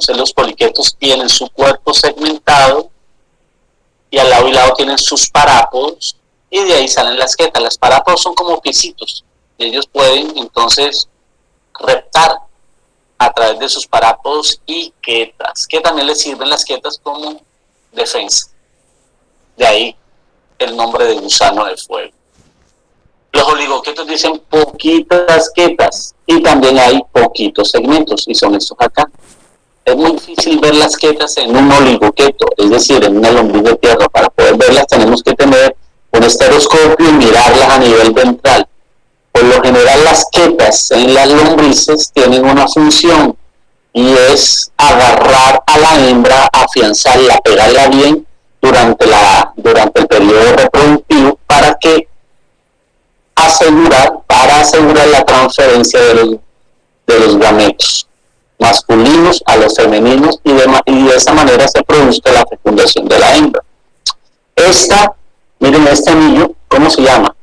Entonces los poliquetos tienen su cuerpo segmentado y al lado y lado tienen sus parápodos y de ahí salen las quetas. Las parápodos son como piecitos y ellos pueden entonces reptar a través de sus parápodos y quetas, que también les sirven las quetas como defensa. De ahí el nombre de gusano de fuego. Los oligoquetos dicen poquitas quetas y también hay poquitos segmentos y son estos acá. Es muy difícil ver las quetas en un oligoqueto, es decir, en una lombriz de tierra. Para poder verlas tenemos que tener un estereoscopio y mirarlas a nivel ventral. Por lo general las quetas en las lombrices tienen una función y es agarrar a la hembra, afianzarla, pegarla bien durante el periodo reproductivo para asegurar la transferencia de los gametos masculinos a los femeninos y de esa manera se produce la fecundación de la hembra. Miren este anillo, ¿cómo se llama?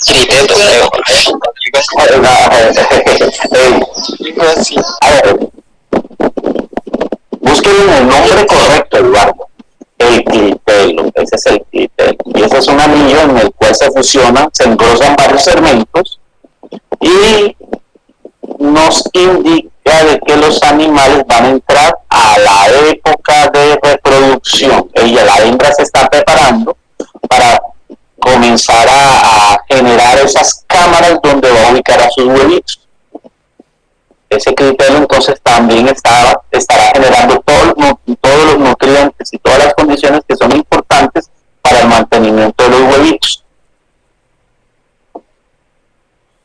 Triteto, creo. A ver, busquen el nombre correcto, Eduardo. El clitelo, ese es el clitelo. Y ese es un anillo en el cual se fusionan, se engrosan varios segmentos y nos indica de que los animales van a entrar a la época de reproducción. La hembra se está preparando para comenzar a generar esas cámaras donde va a ubicar a sus huevitos. Ese clitelo entonces también estará generando todos los nutrientes y todas las condiciones que son importantes para el mantenimiento de los huevitos.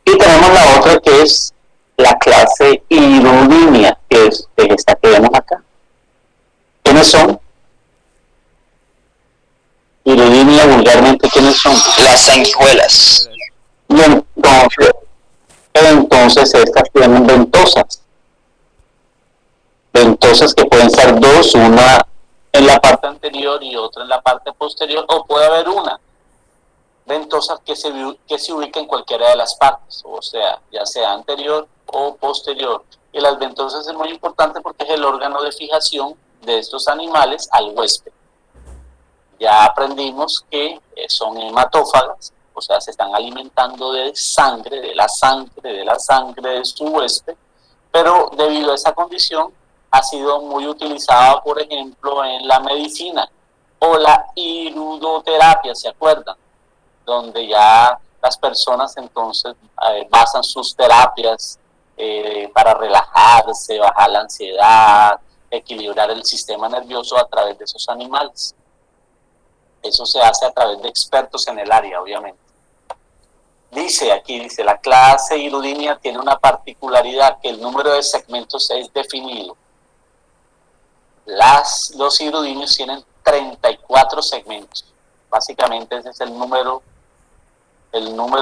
Y tenemos la otra que es la clase Irudinia, que es esta que vemos acá. ¿Quiénes son? Irudinia vulgarmente, ¿quiénes son? Las sanguijuelas. Y entonces estas tienen ventosas que pueden ser dos, una en la parte anterior y otra en la parte posterior, o puede haber una ventosa que se ubica en cualquiera de las partes, o sea, ya sea anterior o posterior. Y las ventosas es muy importante porque es el órgano de fijación de estos animales al huésped. Ya aprendimos que son hematófagas, o sea, se están alimentando de sangre, de la sangre de su huésped, pero debido a esa condición ha sido muy utilizada, por ejemplo, en la medicina o la irudoterapia, ¿se acuerdan? Donde ya las personas entonces basan sus terapias para relajarse, bajar la ansiedad, equilibrar el sistema nervioso a través de esos animales. Eso se hace a través de expertos en el área, obviamente. Dice, la clase Irudinia tiene una particularidad, que el número de segmentos es definido. Los irudinios tienen 34 segmentos. Básicamente ese es el número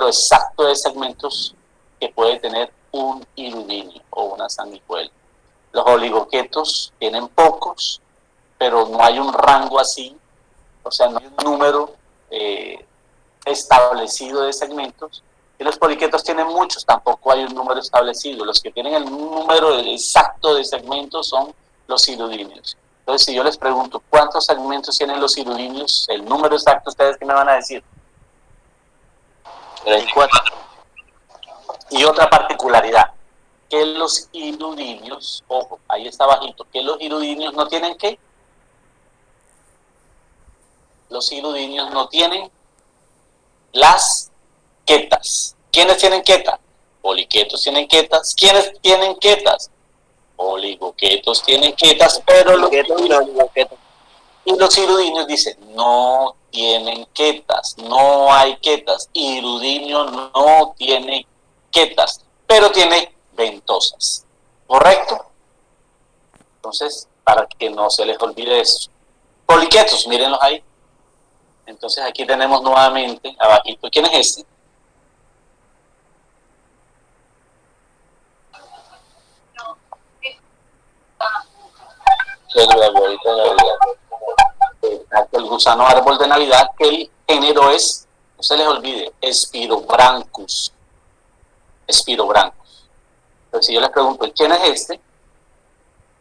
exacto de segmentos que puede tener un irudinio o una sanguijuela. Los oligoquetos tienen pocos, pero no hay un rango así, o sea, no hay un número establecido de segmentos. Y los poliquetos tienen muchos, tampoco hay un número establecido. Los que tienen el número exacto de segmentos son los irudinios. Entonces, si yo les pregunto, ¿cuántos segmentos tienen los irudinios? El número exacto, ¿ustedes qué me van a decir? 34. Y otra particularidad, que los irudinios, ojo, ahí está bajito, que los irudinios no tienen ¿qué? Los irudinios no tienen las quetas. ¿Quiénes tienen quetas? Poliquetos tienen quetas. ¿Quiénes tienen quetas? Oligoquetos tienen quetas, pero los irudinios dicen, no tienen quetas, no hay quetas. Irudinio no tiene quetas, pero tiene ventosas. ¿Correcto? Entonces, para que no se les olvide eso. Poliquetos, mírenlos ahí. Entonces aquí tenemos nuevamente, abajito, ¿quién es este? El gusano árbol de Navidad, que el género es, no se les olvide, Spirobrancus. Entonces, si yo les pregunto, ¿quién es este?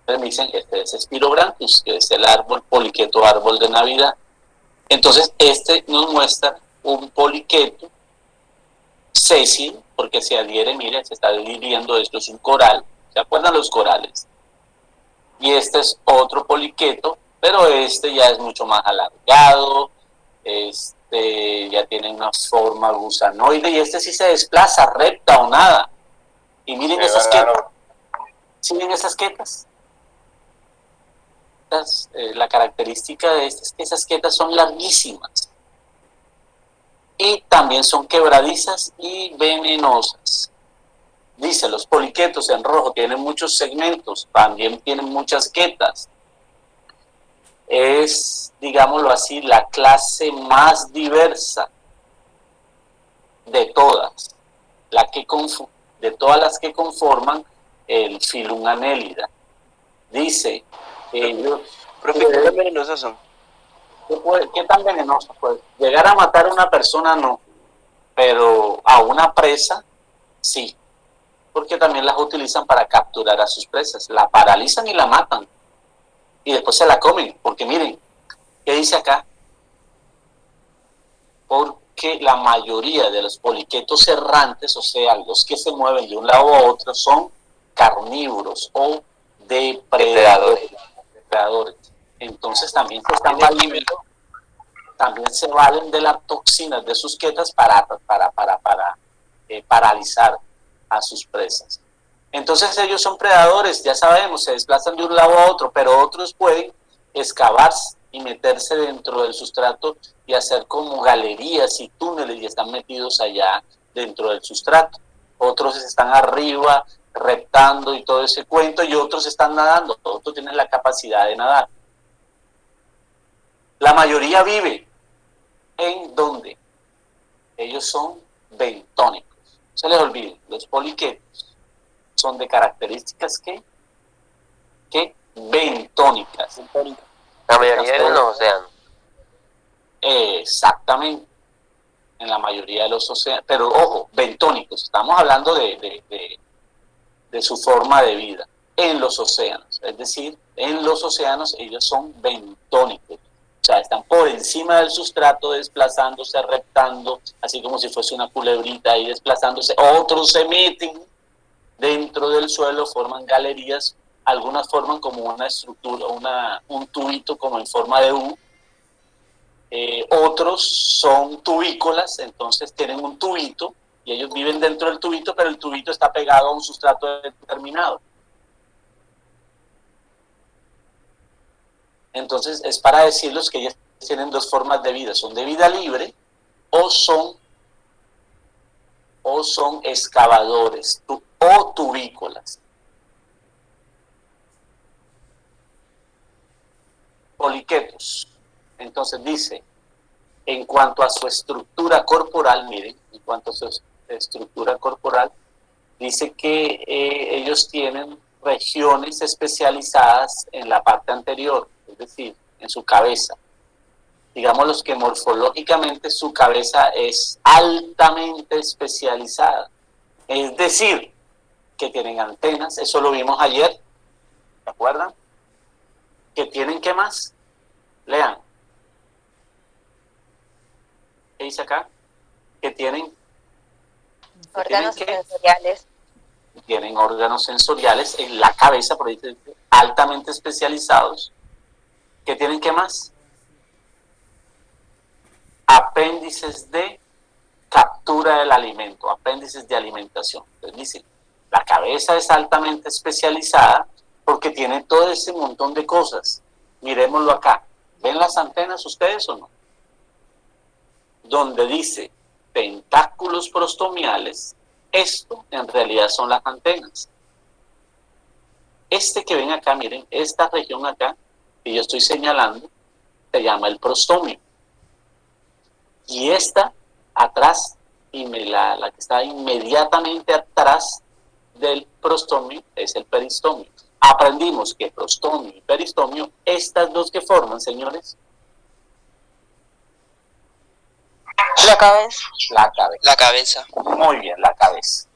Entonces me dicen, este es Spirobranchus, que es el árbol poliqueto, árbol de Navidad. Entonces, este nos muestra un poliqueto sésil, porque se adhiere, mire, se está dividiendo, esto es un coral, ¿se acuerdan los corales? Y este es otro poliqueto, pero este ya es mucho más alargado, este ya tiene una forma gusanoide, y este sí se desplaza, recta o nada. Y miren esas quetas. ¿Sí ven esas quetas? La característica de estas es que esas quetas son larguísimas. Y también son quebradizas y venenosas. Dice, los poliquetos en rojo tienen muchos segmentos, también tienen muchas quetas. Es, digámoslo así, la clase más diversa de todas, de todas las que conforman el Phylum Annelida. Dice, ellos... Profe, ¿qué tan venenosas son? ¿Qué tan venenoso? Pues llegar a matar a una persona no, pero a una presa sí, porque también las utilizan para capturar a sus presas, la paralizan y la matan, y después se la comen, porque miren, ¿qué dice acá? Porque la mayoría de los poliquetos errantes, o sea, los que se mueven de un lado a otro, son carnívoros o depredadores. Entonces también se están valiendo, también se valen de las toxinas de sus quetas para paralizar a sus presas. Entonces ellos son predadores, ya sabemos, se desplazan de un lado a otro, pero otros pueden excavar y meterse dentro del sustrato y hacer como galerías y túneles y están metidos allá dentro del sustrato. Otros están arriba reptando y todo ese cuento, y otros están nadando, otros tienen la capacidad de nadar. La mayoría vive en donde ellos son bentónicos. No se les olvide, los poliquetos son de características que bentónicas. La mayoría viven en los océanos. Exactamente, en la mayoría de los océanos, pero ojo, bentónicos, estamos hablando de su forma de vida en los océanos, es decir, en los océanos ellos son bentónicos. O sea, están por encima del sustrato, desplazándose, reptando, así como si fuese una culebrita ahí desplazándose. Otros se meten dentro del suelo, forman galerías, algunas forman como una estructura, un tubito como en forma de U. Otros son tubícolas, entonces tienen un tubito y ellos viven dentro del tubito, pero el tubito está pegado a un sustrato determinado. Entonces es para decirles que ellos tienen dos formas de vida, son de vida libre o son excavadores o tubícolas. Poliquetos. Entonces dice, en cuanto a su estructura corporal, miren, en cuanto a su estructura corporal, dice que ellos tienen regiones especializadas en la parte anterior, es decir, en su cabeza. Digamos los que morfológicamente su cabeza es altamente especializada. Es decir, que tienen antenas, eso lo vimos ayer, ¿se acuerdan? Que tienen, ¿qué más? Lean. ¿Qué dice acá? Que tienen órganos sensoriales. Tienen órganos sensoriales en la cabeza, por ahí altamente especializados. ¿Qué tienen, qué más? Apéndices de captura del alimento, apéndices de alimentación. Entonces dicen, la cabeza es altamente especializada porque tiene todo ese montón de cosas. Miremoslo acá. ¿Ven las antenas ustedes o no? Donde dice tentáculos prostomiales, esto en realidad son las antenas. Este que ven acá, miren, esta región acá, que yo estoy señalando, se llama el prostomio. Y esta atrás, y la que está inmediatamente atrás del prostomio, es el peristomio. Aprendimos que prostomio y peristomio, estas dos que forman, señores, La cabeza. la cabeza. La cabeza. Muy bien, la cabeza.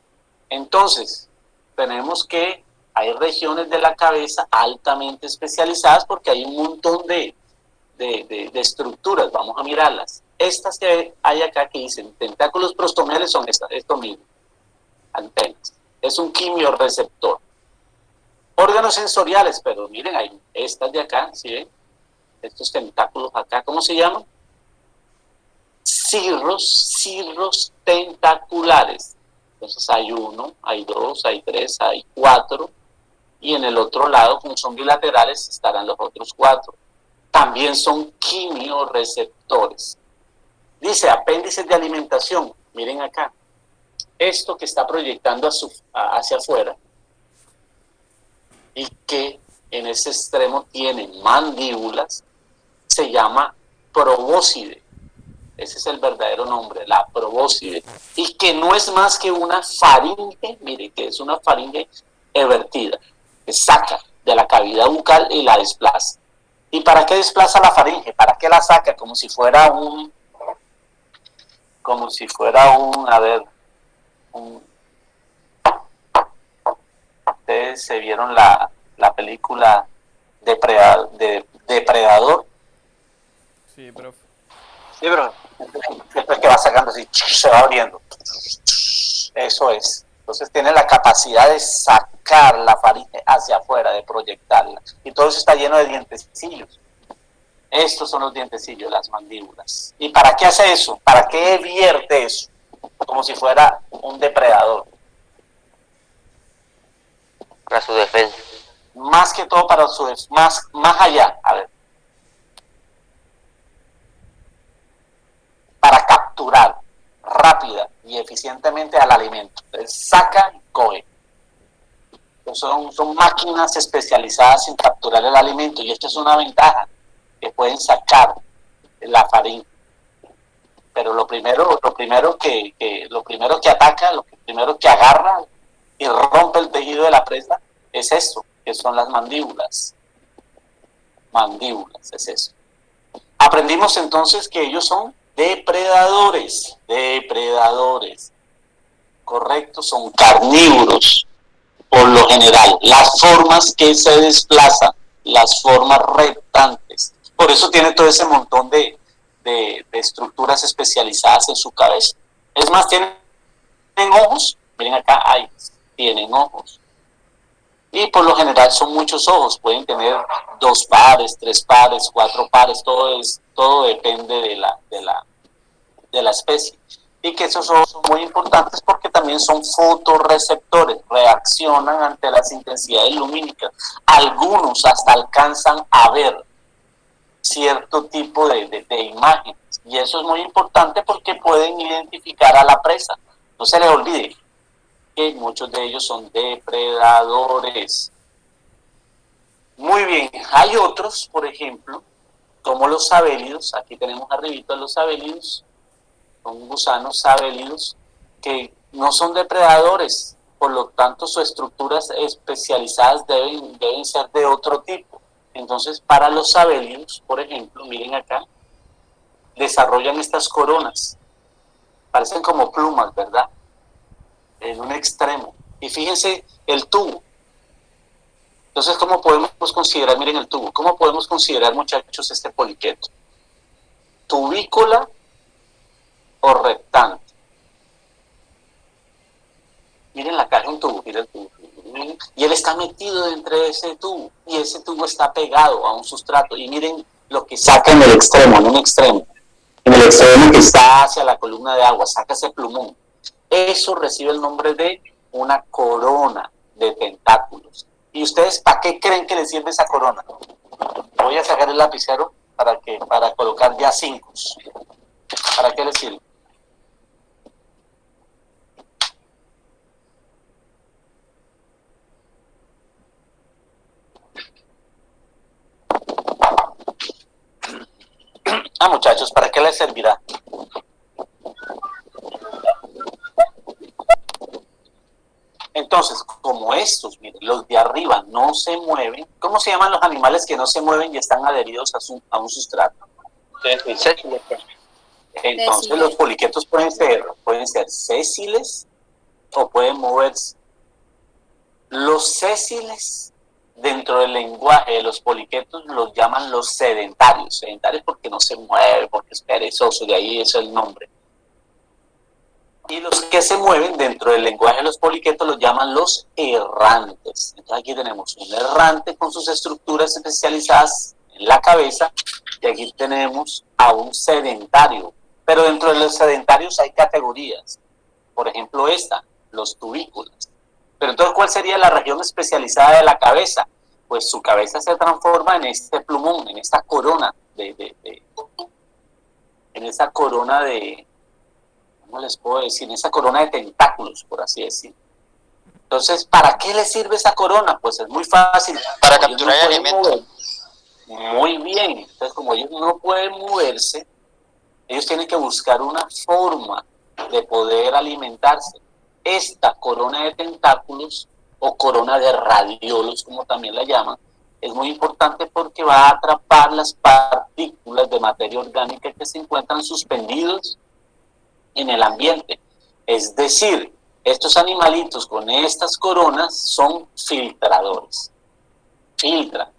Entonces, tenemos que hay regiones de la cabeza altamente especializadas porque hay un montón de estructuras, vamos a mirarlas. Estas que hay acá que dicen tentáculos prostomiales son esto mismo, antenas. Es un quimiorreceptor. Órganos sensoriales, pero miren, hay estas de acá, ¿sí ven? Estos tentáculos acá, ¿cómo se llaman? Cirros tentaculares. Entonces hay 1, hay 2, hay 3, hay 4, y en el otro lado, como son bilaterales, estarán los otros 4. También son quimiorreceptores. Dice apéndices de alimentación. Miren acá. Esto que está proyectando hacia afuera y que en ese extremo tiene mandíbulas, se llama probóscide. Ese es el verdadero nombre, la probóscide. Y que no es más que una faringe, mire, que es una faringe evertida, que saca de la cavidad bucal y la desplaza. ¿Y para qué desplaza la faringe? ¿Para qué la saca? Como si fuera ustedes se vieron la película Depredador. Sí, profe. Sí, bro. Después que va sacando así, se va abriendo. Eso es. Entonces tiene la capacidad de sacar la faringe hacia afuera, de proyectarla. Y todo eso está lleno de dientecillos. Estos son los dientecillos, las mandíbulas. ¿Y para qué hace eso? ¿Para qué vierte eso? Como si fuera un depredador. Para su defensa. Más que todo para su más allá. A ver. Para capturar rápida y eficientemente al alimento. Entonces, saca y coge. Son máquinas especializadas en capturar el alimento y esto es una ventaja, que pueden sacar la faringe. Pero lo primero que ataca, lo primero que agarra y rompe el tejido de la presa es esto, que son las mandíbulas. Mandíbulas, es eso. Aprendimos entonces que ellos son depredadores. Correcto, son carnívoros por lo general. Las formas que se desplazan, las formas reptantes. Por eso tiene todo ese montón de estructuras especializadas en su cabeza. Es más, tienen ojos. Miren acá, tienen ojos. Y por lo general son muchos ojos. Pueden tener 2 pares, 3 pares, 4 pares. Todo depende de la especie. Y que esos ojos son muy importantes porque también son fotorreceptores, reaccionan ante las intensidades lumínicas. Algunos hasta alcanzan a ver cierto tipo de imágenes. Y eso es muy importante porque pueden identificar a la presa. No se les olvide que muchos de ellos son depredadores. Muy bien, hay otros, por ejemplo, como los sabélidos. Aquí tenemos arribita los sabélidos. Son gusanos sabélidos que no son depredadores, por lo tanto sus estructuras especializadas deben ser de otro tipo. Entonces, para los sabélidos, por ejemplo, miren acá, desarrollan estas coronas, parecen como plumas, ¿verdad? En un extremo. Y fíjense el tubo. Entonces, ¿cómo podemos considerar, miren el tubo, cómo podemos considerar, muchachos, este poliqueto? ¿Tubícola o reptante? Miren la caja, un tubo, miren el tubo. Y él está metido dentro de ese tubo, y ese tubo está pegado a un sustrato, y miren lo que saca en el extremo, en el extremo que está hacia la columna de agua, saca ese plumón. Eso recibe el nombre de una corona de tentáculos. ¿Y ustedes para qué creen que les sirve esa corona? Voy a sacar el lapicero para colocar ya 5. ¿Para qué les sirve? Muchachos, ¿para qué les servirá? Entonces, como estos, miren, los de arriba no se mueven, ¿cómo se llaman los animales que no se mueven y están adheridos a un sustrato? Entonces, los poliquetos pueden ser sésiles o pueden moverse. Los sésiles, dentro del lenguaje de los poliquetos, los llaman los sedentarios. Sedentarios porque no se mueve, porque es perezoso, de ahí es el nombre. Y los que se mueven dentro del lenguaje de los poliquetos los llaman los errantes. Entonces aquí tenemos un errante con sus estructuras especializadas en la cabeza, y aquí tenemos a un sedentario. Pero dentro de los sedentarios hay categorías. Por ejemplo esta, los tubículos. Pero entonces, ¿cuál sería la región especializada de la cabeza? Pues su cabeza se transforma en este plumón, en esta corona ¿cómo les puedo decir? En esa corona de tentáculos, por así decir. Entonces, ¿para qué le sirve esa corona? Pues es muy fácil. Para capturar alimento. Muy bien. Entonces, como ellos no pueden moverse, ellos tienen que buscar una forma de poder alimentarse. Esta corona de tentáculos, o corona de radiolos, como también la llaman, es muy importante porque va a atrapar las partículas de materia orgánica que se encuentran suspendidos en el ambiente. Es decir, estos animalitos con estas coronas son filtradores. Filtran.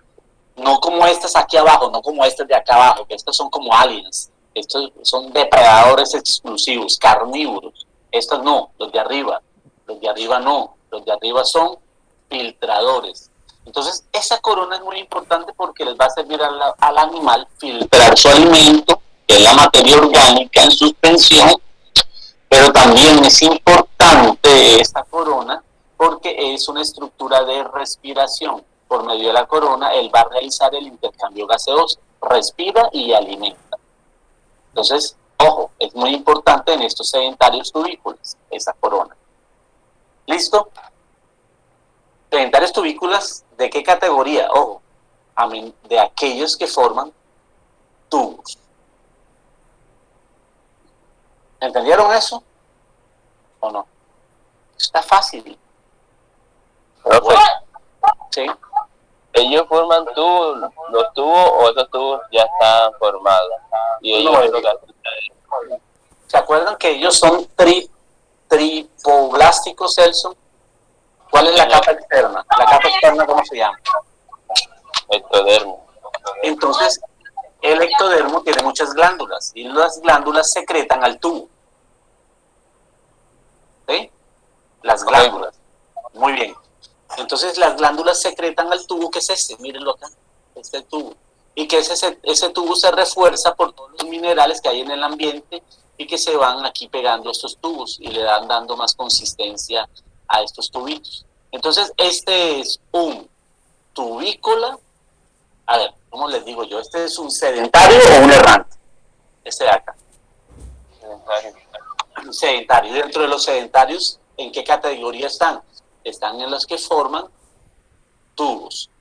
No como estas aquí abajo, no como estas de acá abajo, que estos son como aliens. Estos son depredadores exclusivos, carnívoros. Estos no, los de arriba no, los de arriba son filtradores. Entonces, esa corona es muy importante porque les va a servir al animal filtrar su alimento, que es la materia orgánica en suspensión, pero también es importante esta corona porque es una estructura de respiración. Por medio de la corona, él va a realizar el intercambio gaseoso, respira y alimenta. Entonces, ojo, es muy importante en estos sedentarios tubículos, esa corona. ¿Listo? Sedentarios tubículas, ¿de qué categoría? Ojo, de aquellos que forman tubos. ¿Entendieron eso? ¿O no? Está fácil. Profe, ¿Sí? ellos forman tubos, los tubos, o esos tubos ya están formados. Y ellos No, lo que hacen. ¿Se acuerdan que ellos son tripoblásticos, Celso? ¿Cuál es la capa externa? ¿La capa externa cómo se llama? Ectodermo. Entonces, el ectodermo tiene muchas glándulas y las glándulas secretan al tubo. ¿Sí? Las glándulas. Muy bien. Entonces, las glándulas secretan al tubo, que es este, mírenlo acá, este tubo. Y que ese tubo se refuerza por todos los minerales que hay en el ambiente y que se van aquí pegando a estos tubos y le dan dando más consistencia a estos tubitos. Entonces, este es un tubícola. A ver, ¿cómo les digo yo? ¿Este es un sedentario o un errante? Este de acá. Un sedentario. Dentro de los sedentarios, ¿en qué categoría están? Están en los que forman tubos.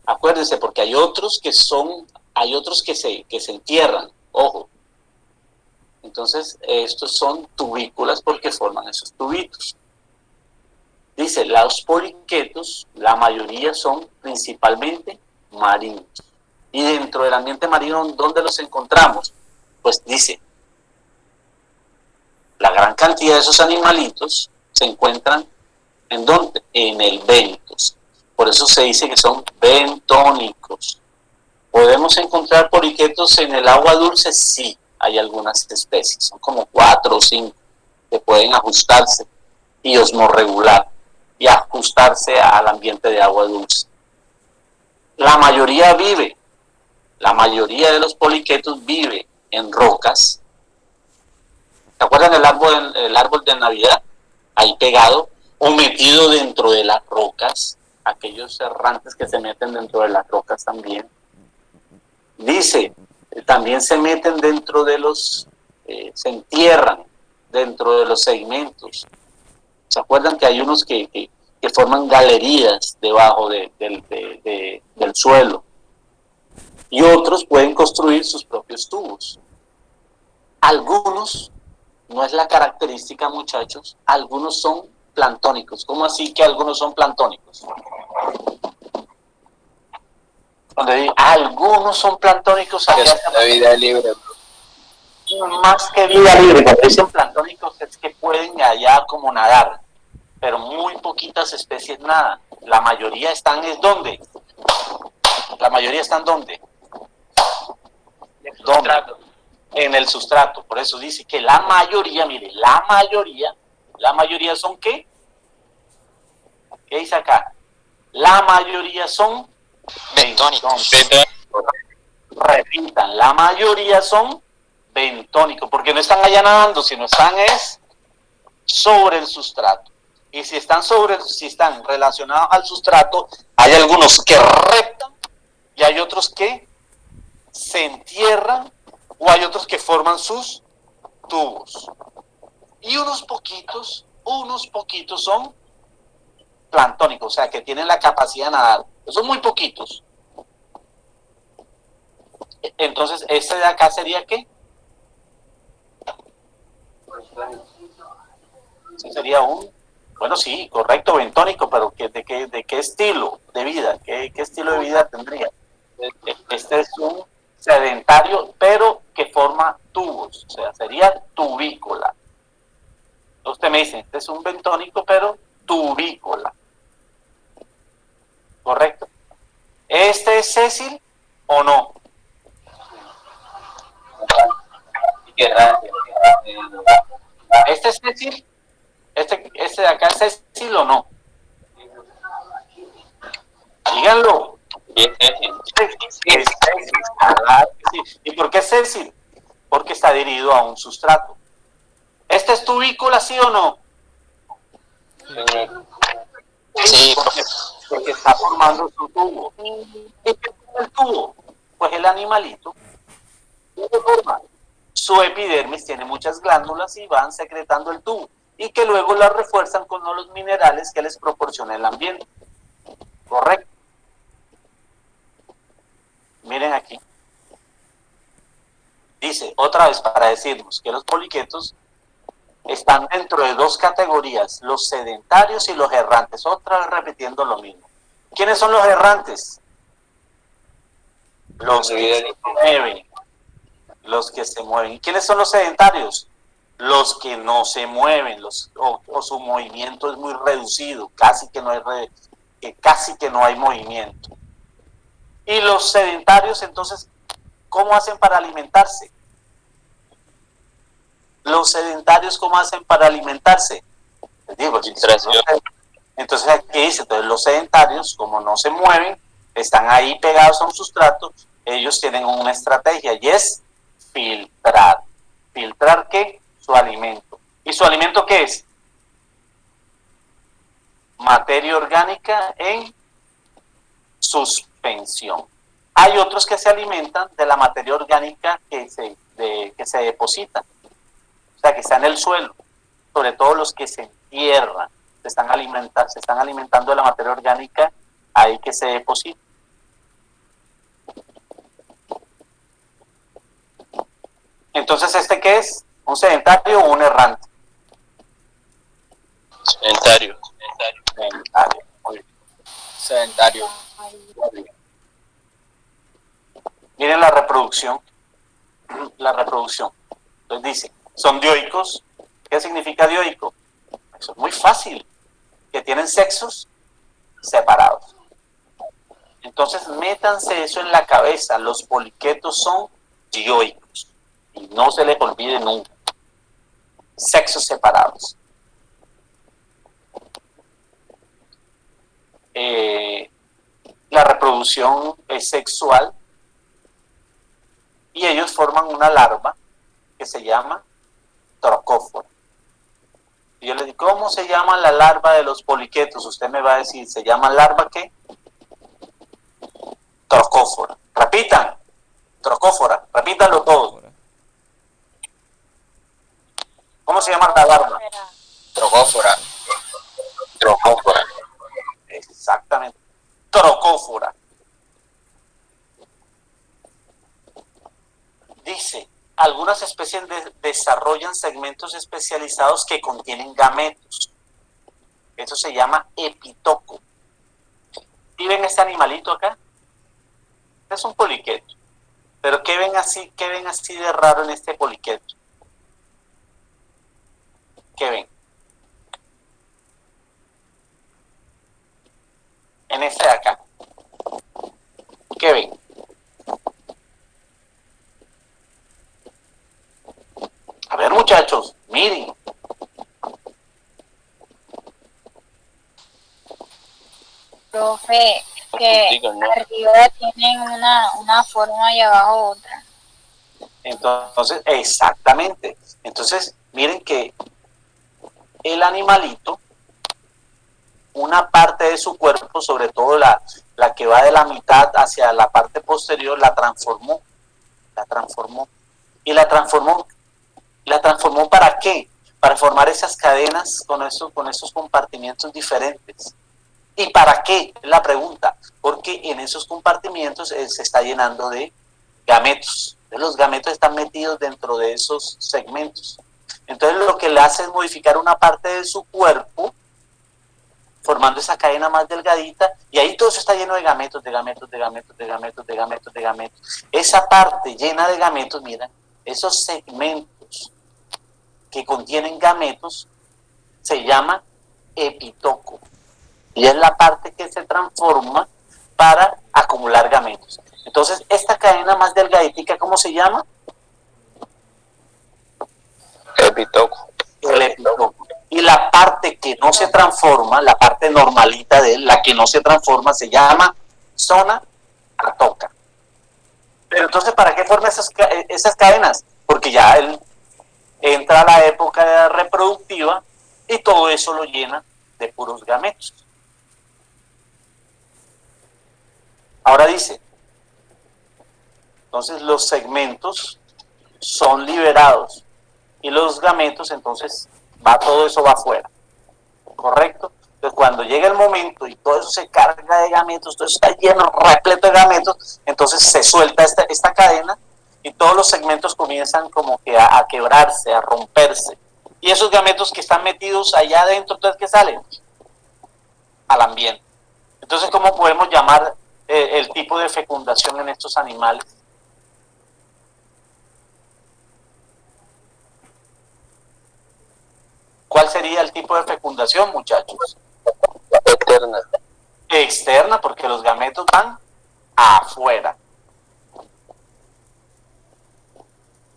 Acuérdense, porque hay otros que se entierran. Ojo. Entonces, estos son tubículas porque forman esos tubitos. Dice, los poliquetos, la mayoría son principalmente marinos. Y dentro del ambiente marino, ¿dónde los encontramos? Pues dice, la gran cantidad de esos animalitos se encuentran ¿en dónde? En el bentos. Por eso se dice que son bentónicos. ¿Podemos encontrar poliquetos en el agua dulce? Sí, hay algunas especies, son como 4 o 5 que pueden ajustarse y osmorregular y ajustarse al ambiente de agua dulce. La mayoría de los poliquetos vive en rocas. ¿Se acuerdan el árbol de Navidad? Ahí pegado o metido dentro de las rocas, aquellos errantes que se meten dentro de las rocas también. Dice, también se meten dentro de se entierran dentro de los segmentos. ¿Se acuerdan que hay unos que forman galerías debajo del suelo? Y otros pueden construir sus propios tubos. Algunos, no es la característica, muchachos, algunos son planctónicos. ¿Cómo así que algunos son planctónicos? Cuando digo, algunos son planctónicos, La vida libre. más que vida libre. Cuando dicen planctónicos es que pueden allá como nadar, pero muy poquitas especies nadan. La mayoría están es ¿dónde? La mayoría están ¿dónde? ¿Dónde? En el sustrato. Por eso dice que la mayoría, mire, la mayoría son ¿qué? ¿Qué dice acá? La mayoría son bentónicos. Repitan, la mayoría son bentónicos, porque no están allá nadando, sino están es sobre el sustrato. Y si están relacionados al sustrato, hay algunos que reptan y hay otros que se entierran o hay otros que forman sus tubos. Y unos poquitos son planctónicos, o sea, que tienen la capacidad de nadar. Son muy poquitos. Entonces, este de acá sería ¿qué? Sí, sería bueno, sí, correcto, bentónico, pero ¿de qué estilo de vida? ¿Qué estilo de vida tendría? Este es un sedentario, pero que forma tubos, o sea, sería tubícola. Usted me dice, este es un bentónico, pero tubícola. ¿Correcto? ¿Este es sésil o no? ¿Este es sésil? ¿Este de acá es sésil o no? Díganlo. ¿Y es sésil? ¿Y por qué es sésil? Porque está adherido a un sustrato. ¿Este es tubícola, sí o no? Sí, porque está formando su tubo. ¿Y qué forma el tubo? Pues el animalito. ¿Qué forma? Su epidermis tiene muchas glándulas y van secretando el tubo. Y que luego la refuerzan con los minerales que les proporciona el ambiente. ¿Correcto? Miren aquí. Dice, otra vez para decirnos que los poliquetos están dentro de dos categorías, los sedentarios y los errantes. Otra vez repitiendo lo mismo. ¿Quiénes son los errantes? Los que se mueven. Los que se mueven. ¿Y quiénes son los sedentarios? Los que no se mueven, o su movimiento es muy reducido, casi que no hay movimiento. Y los sedentarios, entonces, ¿cómo hacen para alimentarse? Los sedentarios, ¿cómo hacen para alimentarse? Les digo, entonces aquí dice, entonces los sedentarios, como no se mueven, están ahí pegados a un sustrato, ellos tienen una estrategia y es filtrar. ¿Filtrar qué? Su alimento. ¿Y su alimento qué es? Materia orgánica en suspensión. Hay otros que se alimentan de la materia orgánica que se deposita, o sea, que está en el suelo, sobre todo los que se entierran, se están alimentando de la materia orgánica ahí que se deposita. Entonces, ¿este qué es? ¿Un sedentario o un errante? Sedentario. Sedentario. Muy bien. sedentario. Miren la reproducción. La reproducción. Entonces dice, son dioicos. ¿Qué significa dioico? Eso es muy fácil. Que tienen sexos separados. Entonces, métanse eso en la cabeza. Los poliquetos son dioicos. Y no se les olvide nunca. Sexos separados. La reproducción es sexual y ellos forman una larva que se llama trocófora. Y yo le digo, ¿cómo se llama la larva de los poliquetos? Usted me va a decir, ¿se llama larva qué? Trocófora. Repitan, trocófora, repítanlo todos. ¿Cómo se llama la larva? Trocófora. Trocófora. Exactamente. Trocófora. Dice, algunas especies desarrollan segmentos especializados que contienen gametos. Eso se llama epitoco. ¿Y ven este animalito acá? Es un poliqueto. Pero ¿qué ven así de raro en este poliqueto? ¿Qué ven? en este de acá. ¿Qué ven? A ver, muchachos, miren. Profe, que Punticos, ¿no? arriba tienen una forma y abajo otra. Entonces, exactamente. Entonces, miren que el animalito, una parte de su cuerpo, sobre todo la que va de la mitad hacia la parte posterior, la transformó. Y la transformó ¿para qué? Para formar esas cadenas con esos compartimientos diferentes. ¿Y para qué? Es la pregunta. Porque en esos compartimientos se está llenando de gametos. Los gametos están metidos dentro de esos segmentos. Entonces lo que le hace es modificar una parte de su cuerpo, formando esa cadena más delgadita, y ahí todo eso está lleno de gametos, de gametos, de gametos, de gametos, de gametos, de gametos. Esa parte llena de gametos, miren, esos segmentos que contienen gametos se llama epitoco. Y es la parte que se transforma para acumular gametos. Entonces, esta cadena más delgadita, ¿cómo se llama? Epitoco. El epitoco. Y la parte que no se transforma, la parte normalita de él, la que no se transforma, se llama zona atoca. Pero entonces, ¿para qué forma esas cadenas? Porque ya él entra a la época reproductiva y todo eso lo llena de puros gametos. Ahora dice, entonces los segmentos son liberados y los gametos, entonces todo eso va afuera, ¿correcto? Entonces cuando llega el momento y todo eso se carga de gametos, todo eso está lleno, repleto de gametos, entonces se suelta esta cadena y todos los segmentos comienzan como que a quebrarse, a romperse. Y esos gametos que están metidos allá adentro, entonces ¿qué salen? Al ambiente. Entonces, ¿cómo podemos llamar el tipo de fecundación en estos animales? ¿Cuál sería el tipo de fecundación, muchachos? Externa. Externa, porque los gametos van afuera.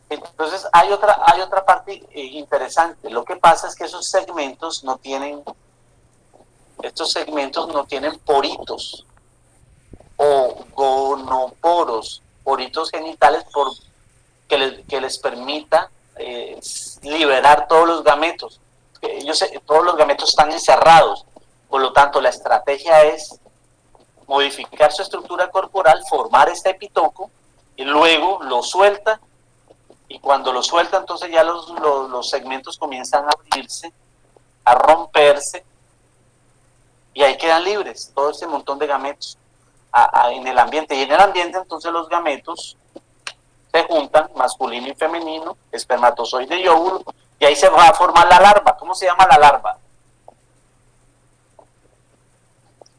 Entonces hay otra parte interesante. Lo que pasa es que estos segmentos no tienen poritos o gonoporos, poritos genitales que les permita liberar todos los gametos. Todos los gametos están encerrados. Por lo tanto, la estrategia es modificar su estructura corporal, formar este epitoco y luego lo suelta. Y cuando lo suelta, entonces ya los segmentos comienzan a abrirse, a romperse, y ahí quedan libres todo ese montón de gametos en el ambiente. Y en el ambiente, entonces, los gametos se juntan, masculino y femenino, espermatozoide y óvulo, y ahí se va a formar la larva. ¿Cómo se llama la larva?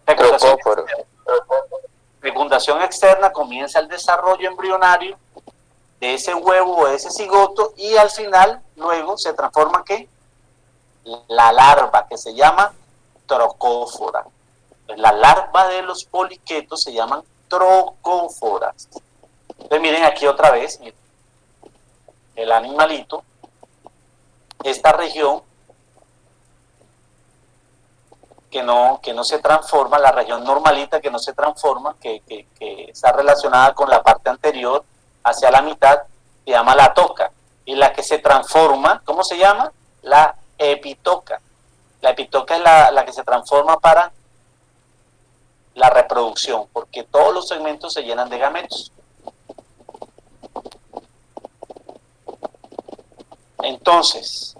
Trocóforo. Fecundación externa, comienza el desarrollo embrionario de ese huevo o de ese cigoto, y al final, luego, se transforma ¿qué? La larva, que se llama trocófora. La larva de los poliquetos se llaman trocóforas. Entonces miren aquí otra vez, miren, el animalito, esta región que no se transforma, la región normalita que no se transforma, que está relacionada con la parte anterior, hacia la mitad, se llama la toca. Y la que se transforma, ¿cómo se llama? La epitoca. La epitoca es la que se transforma para la reproducción, porque todos los segmentos se llenan de gametos. Entonces,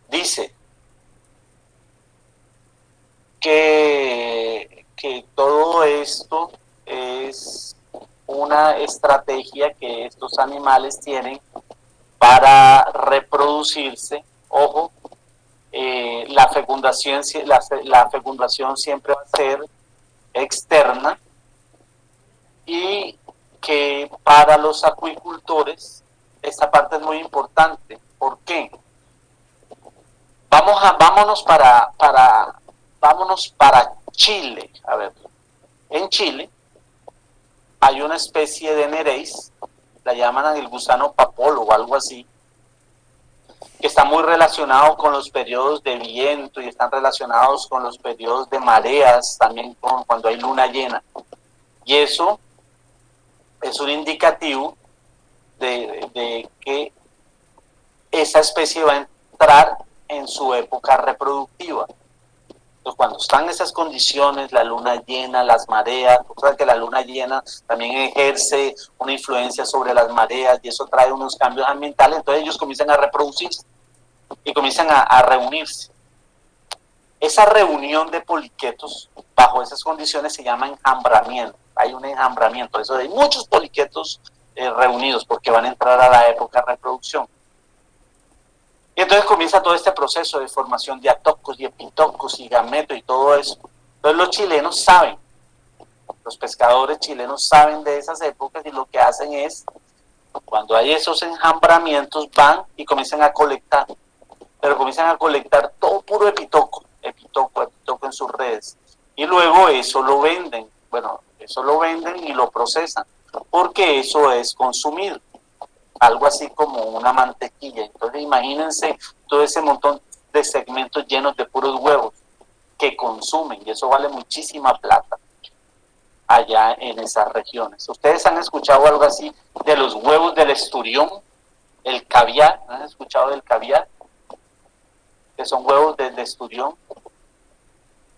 dice que todo esto es una estrategia que estos animales tienen para reproducirse. Ojo, la fecundación siempre va a ser externa, y que para los acuicultores esta parte es muy importante. ¿Por qué? Vámonos para vámonos para Chile. A ver, en Chile hay una especie de Nereis, la llaman el gusano papolo o algo así, que está muy relacionado con los periodos de viento y están relacionados con los periodos de mareas, también con cuando hay luna llena. Y eso es un indicativo de que esa especie va a entrar en su época reproductiva. Entonces, cuando están esas condiciones, la luna llena, las mareas, o que la luna llena también ejerce una influencia sobre las mareas y eso trae unos cambios ambientales, entonces ellos comienzan a reproducirse y comienzan a reunirse. Esa reunión de poliquetos bajo esas condiciones se llama enjambramiento. Hay un enjambramiento, eso hay muchos poliquetos reunidos porque van a entrar a la época de reproducción. Y entonces comienza todo este proceso de formación de atocos y epitocos y gametos y todo eso. Entonces los chilenos saben, los pescadores chilenos saben de esas épocas y lo que hacen es, cuando hay esos enjambramientos, van y comienzan a colectar, pero comienzan a colectar todo puro epitoco en sus redes. Y luego eso lo venden, eso lo venden y lo procesan, porque eso es consumido. Algo así como una mantequilla. Entonces imagínense todo ese montón de segmentos llenos de puros huevos que consumen y eso vale muchísima plata allá en esas regiones. ¿Ustedes han escuchado algo así de los huevos del esturión? El caviar, ¿han escuchado del caviar? Que son huevos del esturión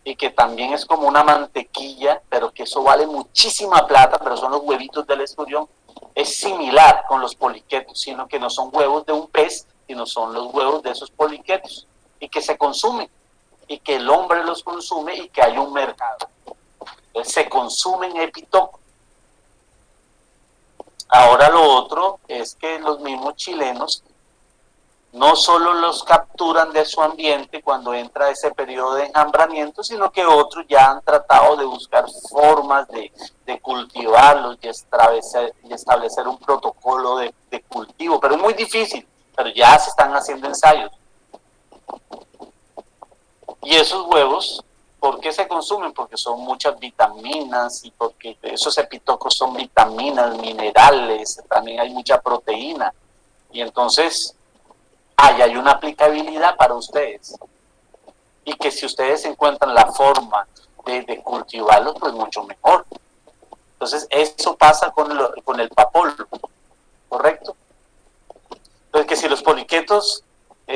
y que también es como una mantequilla, pero que eso vale muchísima plata, pero son los huevitos del esturión. Es similar con los poliquetos, sino que no son huevos de un pez, sino son los huevos de esos poliquetos, y que se consumen, y que el hombre los consume, y que hay un mercado. Entonces se consumen epitoco. Ahora lo otro es que los mismos chilenos no solo los capturan de su ambiente cuando entra ese periodo de enjambramiento, sino que otros ya han tratado de buscar formas de cultivarlos y establecer un protocolo de cultivo, pero es muy difícil, pero ya se están haciendo ensayos. Y esos huevos, ¿por qué se consumen? Porque son muchas vitaminas y porque esos epitocos son vitaminas, minerales, también hay mucha proteína. Y entonces ahí hay una aplicabilidad para ustedes. Y que si ustedes encuentran la forma de cultivarlos, pues mucho mejor. Entonces, eso pasa con el papolo, ¿correcto? Entonces, que si los poliquetos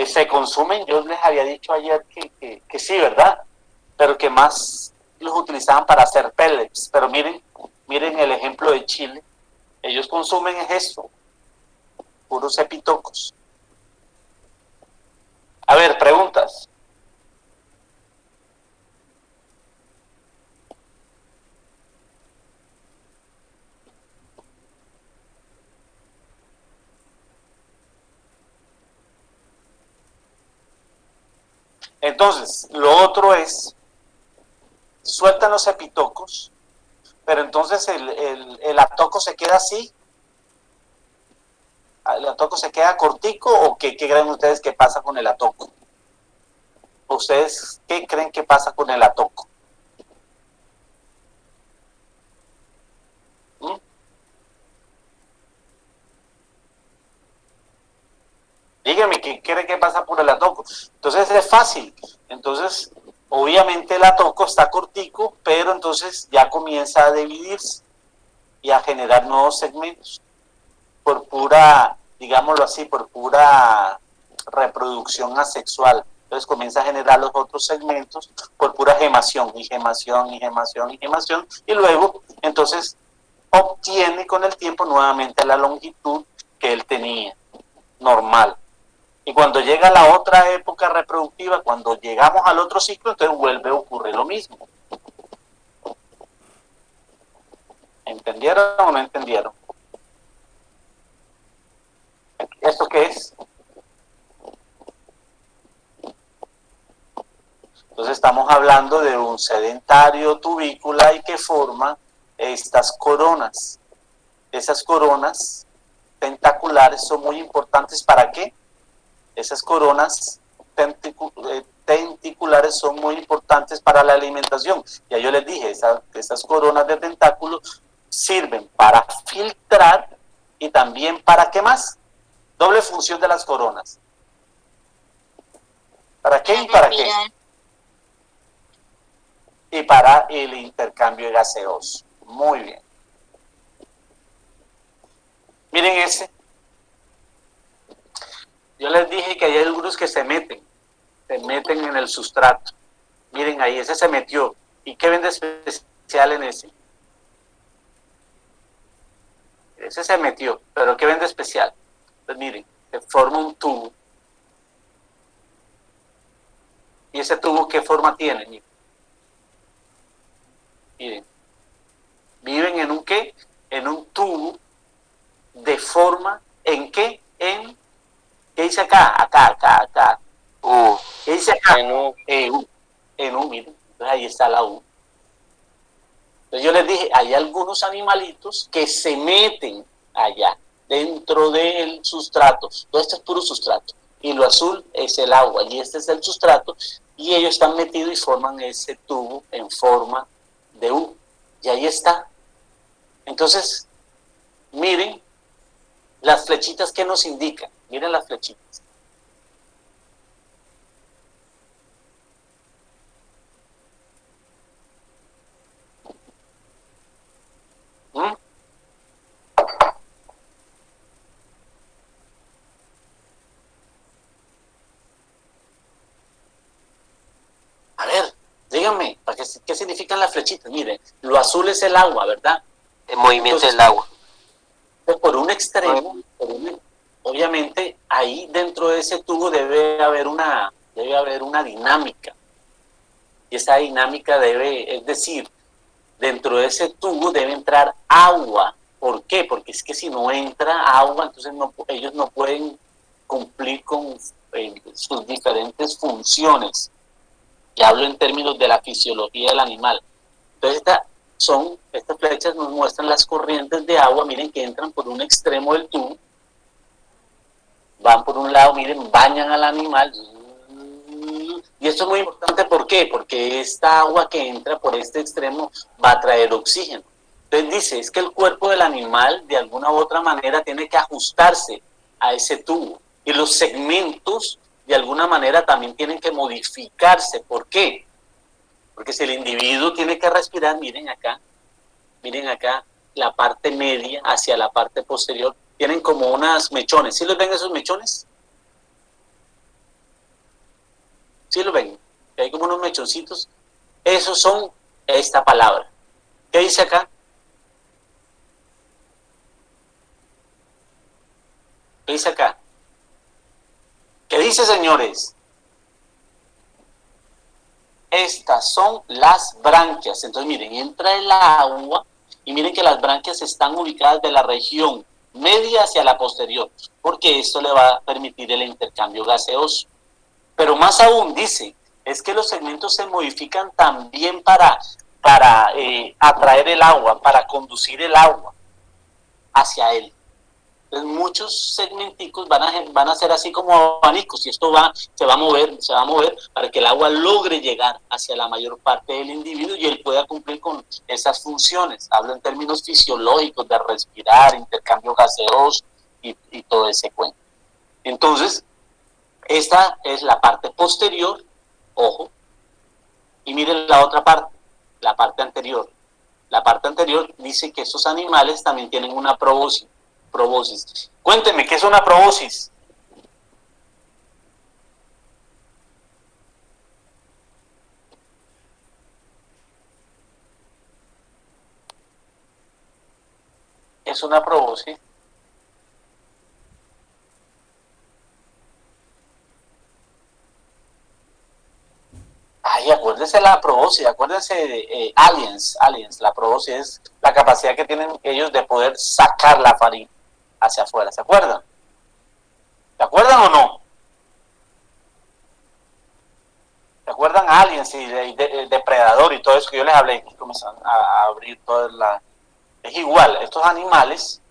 se consumen, yo les había dicho ayer que sí, ¿verdad? Pero que más los utilizaban para hacer pellets. Pero miren el ejemplo de Chile. Ellos consumen esto, puros epitocos. A ver, preguntas. Entonces, lo otro es, sueltan los epitocos, pero entonces el atoco se queda así. ¿El atoco se queda cortico o qué creen ustedes que pasa con el atoco? ¿Ustedes qué creen que pasa con el atoco? Dígame, ¿qué cree que pasa por el atoco? Entonces es fácil. Entonces, obviamente el atoco está cortico, pero entonces ya comienza a dividirse y a generar nuevos segmentos. Por pura, digámoslo así, por pura reproducción asexual. Entonces comienza a generar los otros segmentos por pura gemación, y luego entonces obtiene con el tiempo nuevamente la longitud que él tenía, normal. Y cuando llega la otra época reproductiva, cuando llegamos al otro ciclo, entonces vuelve a ocurrir lo mismo. ¿Entendieron o no entendieron? ¿Esto qué es? Entonces estamos hablando de un sedentario tubícula y que forma estas coronas. Esas coronas tentaculares son muy importantes. ¿Para qué? Esas coronas tenticulares son muy importantes para la alimentación. Ya yo les dije, esas coronas de tentáculos sirven para filtrar y también para, ¿qué más? Doble función de las coronas. ¿Para qué y para qué? Y para el intercambio gaseoso. Muy bien. Miren ese. Yo les dije que hay algunos que se meten en el sustrato. Miren ahí, ese se metió. ¿Y qué ven de especial en ese? Ese se metió, pero ¿qué ven de especial? Pues miren, se forma un tubo. ¿Y ese tubo qué forma tiene? Miren. Viven en un ¿qué? En un tubo de forma, ¿en qué? ¿Qué dice acá? Acá. ¿Qué dice acá? En U. En U, miren. Entonces ahí está la U. Entonces yo les dije, hay algunos animalitos que se meten allá, dentro del sustrato. Todo esto es puro sustrato. Y lo azul es el agua, y este es el sustrato, y ellos están metidos y forman ese tubo en forma de U. Y ahí está. Entonces, miren las flechitas que nos indican. Miren las flechitas. ¿Mm? A ver, díganme, ¿qué significan las flechitas? Miren, lo azul es el agua, ¿verdad? El movimiento Entonces, del agua. por un extremo, obviamente, ahí dentro de ese tubo debe haber una dinámica. Y esa dinámica es decir, dentro de ese tubo debe entrar agua. ¿Por qué? Porque es que si no entra agua, entonces ellos no pueden cumplir con sus diferentes funciones. Y hablo en términos de la fisiología del animal. Entonces estas flechas nos muestran las corrientes de agua, miren que entran por un extremo del tubo, van por un lado, miren, bañan al animal. Y esto es muy importante, ¿por qué? Porque esta agua que entra por este extremo va a traer oxígeno. Entonces dice, es que el cuerpo del animal de alguna u otra manera tiene que ajustarse a ese tubo. Y los segmentos de alguna manera también tienen que modificarse. ¿Por qué? Porque si el individuo tiene que respirar, miren acá, la parte media hacia la parte posterior, tienen como unas mechones. ¿Sí los ven esos mechones? ¿Sí los ven? Hay como unos mechoncitos. Esos son esta palabra. ¿Qué dice acá? ¿Qué dice acá? ¿Qué dice, señores? Estas son las branquias. Entonces, miren, entra el agua y miren que las branquias están ubicadas de la región media hacia la posterior, porque esto le va a permitir el intercambio gaseoso. Pero más aún, dice, es que los segmentos se modifican también para atraer el agua, para conducir el agua hacia él. Entonces, muchos segmenticos van a ser así como abanicos, y esto se va a mover para que el agua logre llegar hacia la mayor parte del individuo y él pueda cumplir con esas funciones. Hablo en términos fisiológicos de respirar, intercambio gaseoso y todo ese cuento. Entonces, esta es la parte posterior, ojo, y miren la otra parte, la parte anterior. La parte anterior dice que estos animales también tienen una probóscis. Cuéntenme, ¿qué es una probóscis? Es una probóscis. Ay, acuérdense la probóscis, acuérdense de aliens, la probóscis es la capacidad que tienen ellos de poder sacar la farina hacia afuera, ¿se acuerdan? ¿Se acuerdan o no? ¿Se acuerdan aliens y depredador y todo eso que yo les hablé? Que comienzan a abrir toda la... Es igual, estos animales,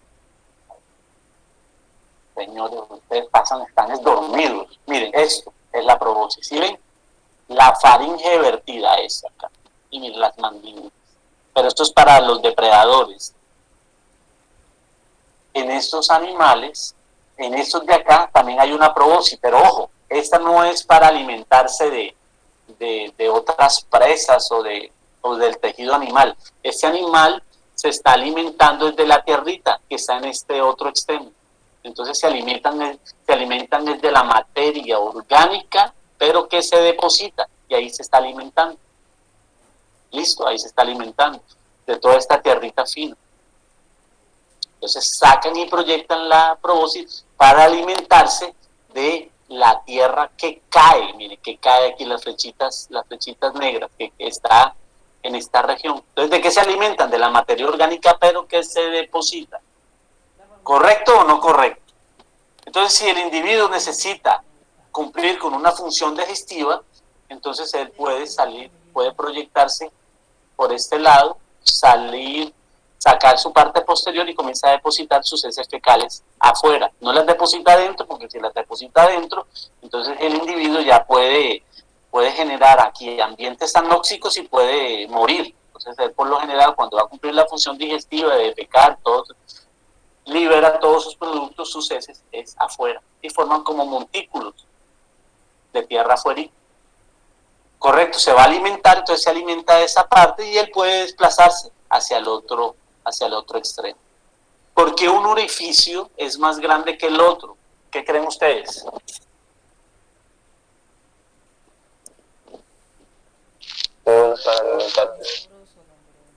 señores, ustedes están dormidos. Miren, esto es la probóscis, ¿sí ven? la faringe vertida es acá. Y miren las mandíbulas. Pero esto es para los depredadores. En estos animales, en estos de acá, también hay una probóscis, pero ojo, esta no es para alimentarse de otras presas o del tejido animal. Este animal se está alimentando desde la tierrita que está en este otro extremo. Entonces se alimentan desde la materia orgánica, pero que se deposita, y ahí se está alimentando. Listo, ahí se está alimentando de toda esta tierrita fina. Entonces sacan y proyectan la probóscis para alimentarse de la tierra que cae. Miren, que cae aquí las flechitas negras que está en esta región. Entonces, ¿de qué se alimentan? De la materia orgánica, pero que se deposita. ¿Correcto o no correcto? Entonces, si el individuo necesita cumplir con una función digestiva, entonces él puede proyectarse por este lado, sacar su parte posterior y comienza a depositar sus heces fecales afuera. No las deposita adentro, porque si las deposita adentro, entonces el individuo ya puede generar aquí ambientes anóxicos y puede morir. Entonces él por lo general, cuando va a cumplir la función digestiva de defecar, libera todos sus productos, sus heces, es afuera, y forman como montículos de tierra afuera. Correcto, se va a alimentar, entonces se alimenta de esa parte y él puede desplazarse hacia el otro extremo. ¿Por qué un orificio es más grande que el otro? ¿Qué creen ustedes? Para alimentarse.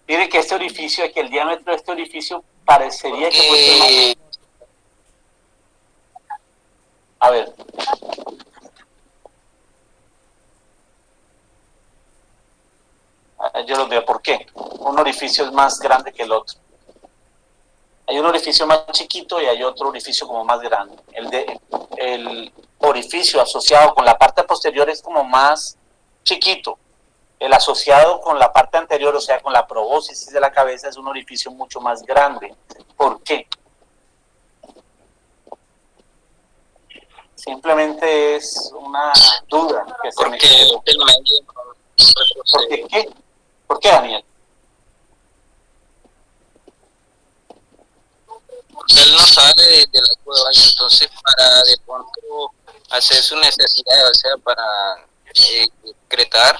Miren que este orificio, que el diámetro de este orificio parecería que fuese más. A ver. Yo lo veo. ¿Por qué? Un orificio es más grande que el otro. Hay un orificio más chiquito y hay otro orificio como más grande. El orificio asociado con la parte posterior es como más chiquito. El asociado con la parte anterior, o sea, con la probóscis de la cabeza, es un orificio mucho más grande. ¿Por qué? Simplemente es una duda que se me quedó. ¿Por qué qué? ¿Por qué, Daniel? Él no sale de la cueva y entonces para de pronto hacer su necesidad, o sea, para excretar,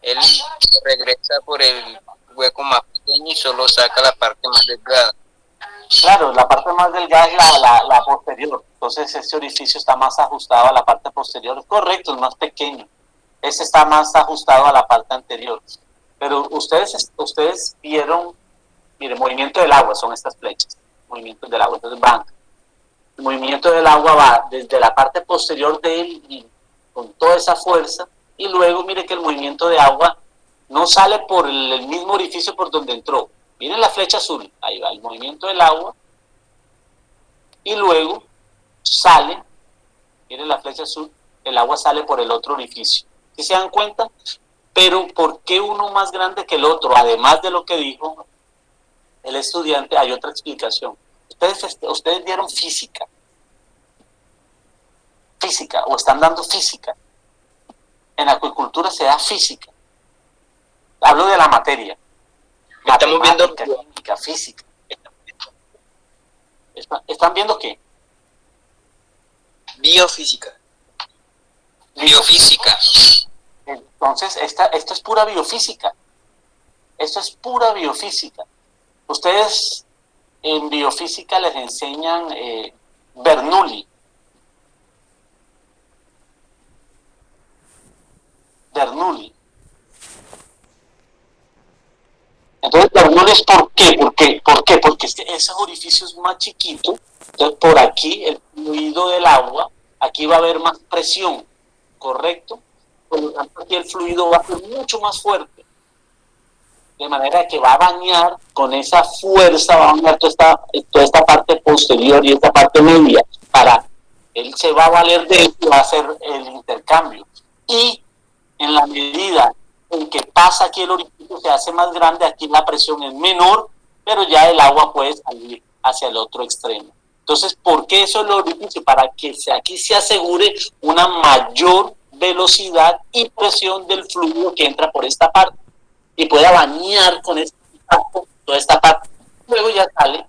él regresa por el hueco más pequeño y solo saca la parte más delgada. Claro, la parte más delgada es la posterior. Entonces este orificio está más ajustado a la parte posterior. Correcto, es más pequeño. Este está más ajustado a la parte anterior. Pero ustedes vieron, miren, movimiento del agua son estas flechas. Movimientos del agua, entonces van. El movimiento del agua va desde la parte posterior de él y con toda esa fuerza, y luego mire que el movimiento de agua no sale por el mismo orificio por donde entró. Miren la flecha azul, ahí va el movimiento del agua, y luego sale, miren la flecha azul, el agua sale por el otro orificio. ¿Sí se dan cuenta? Pero ¿por qué uno más grande que el otro? Además de lo que dijo el estudiante, hay otra explicación. Ustedes dieron física, o están dando física. En acuicultura se da física. Hablo de la materia. Estamos viendo química, física. ¿Están viendo qué? biofísica. Biofísica. Entonces, esto es pura biofísica. Esto es pura biofísica. Ustedes en biofísica les enseñan Bernoulli. Entonces, Bernoulli es ¿por qué? Porque esos orificios más chiquitos, entonces por aquí el fluido del agua, aquí va a haber más presión, ¿correcto? Por lo tanto, aquí el fluido va a ser mucho más fuerte. De manera que va a bañar con esa fuerza, va a bañar toda esta parte posterior y esta parte media. Él se va a valer de esto y va a hacer el intercambio. Y en la medida en que pasa aquí el orificio, se hace más grande, aquí la presión es menor, pero ya el agua puede salir hacia el otro extremo. Entonces, ¿por qué eso es el orificio? Para que aquí se asegure una mayor velocidad y presión del fluido que entra por esta parte y pueda bañar con toda esta parte. Luego ya sale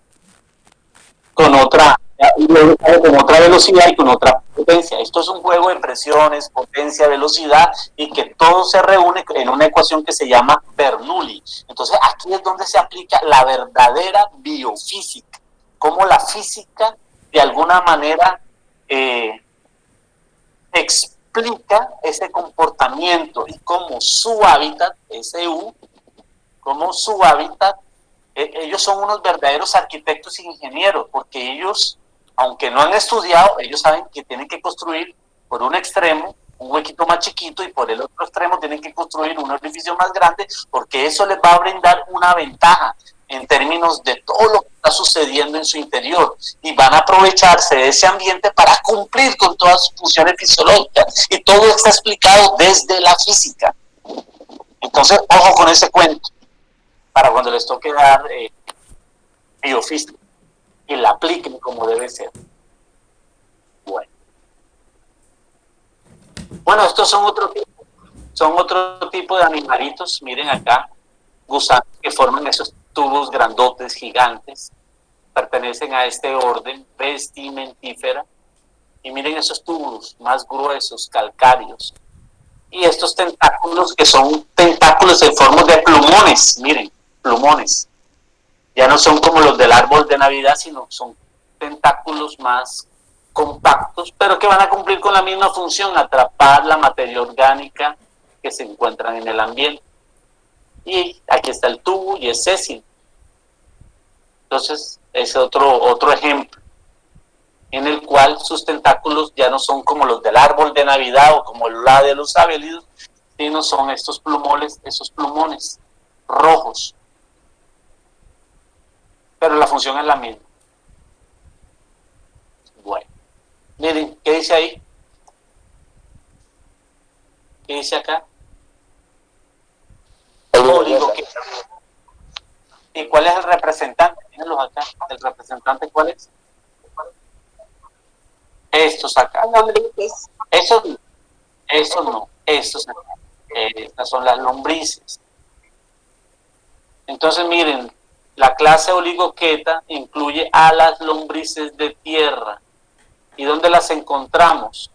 con otra, luego sale con otra velocidad y con otra potencia. Esto es un juego de presiones, potencia, velocidad y que todo se reúne en una ecuación que se llama Bernoulli. Entonces aquí es donde se aplica la verdadera biofísica, cómo la física de alguna manera explica ese comportamiento y cómo su hábitat, SU, como su hábitat, ellos son unos verdaderos arquitectos e ingenieros, porque ellos, aunque no han estudiado, ellos saben que tienen que construir por un extremo un huequito más chiquito y por el otro extremo tienen que construir un edificio más grande, porque eso les va a brindar una ventaja en términos de todo lo que está sucediendo en su interior, y van a aprovecharse de ese ambiente para cumplir con todas sus funciones fisiológicas, y todo está explicado desde la física. Entonces, ojo con ese cuento, para cuando les toque dar biofísica, y la apliquen como debe ser. Bueno, estos son otro tipo de animalitos, miren acá, gusanos que forman esos tubos grandotes, gigantes, pertenecen a este orden vestimentífera, y miren esos tubos más gruesos, calcáreos, y estos tentáculos que son tentáculos en forma de plumones, miren, plumones, ya no son como los del árbol de Navidad, sino son tentáculos más compactos, pero que van a cumplir con la misma función, atrapar la materia orgánica que se encuentran en el ambiente. Y aquí está el tubo y es sésil. Entonces, es otro ejemplo en el cual sus tentáculos ya no son como los del árbol de Navidad o como la de los abelidos, sino son estos plumones rojos. Pero la función es la misma. Bueno, miren, ¿qué dice ahí? ¿Qué dice acá? Oligoqueta. ¿Y cuál es el representante? Mírenlos acá. ¿El representante cuál es? Estos acá. Esos no. Estos acá. Estas son las lombrices. Entonces, miren, la clase Oligoqueta incluye a las lombrices de tierra. ¿Y dónde las encontramos?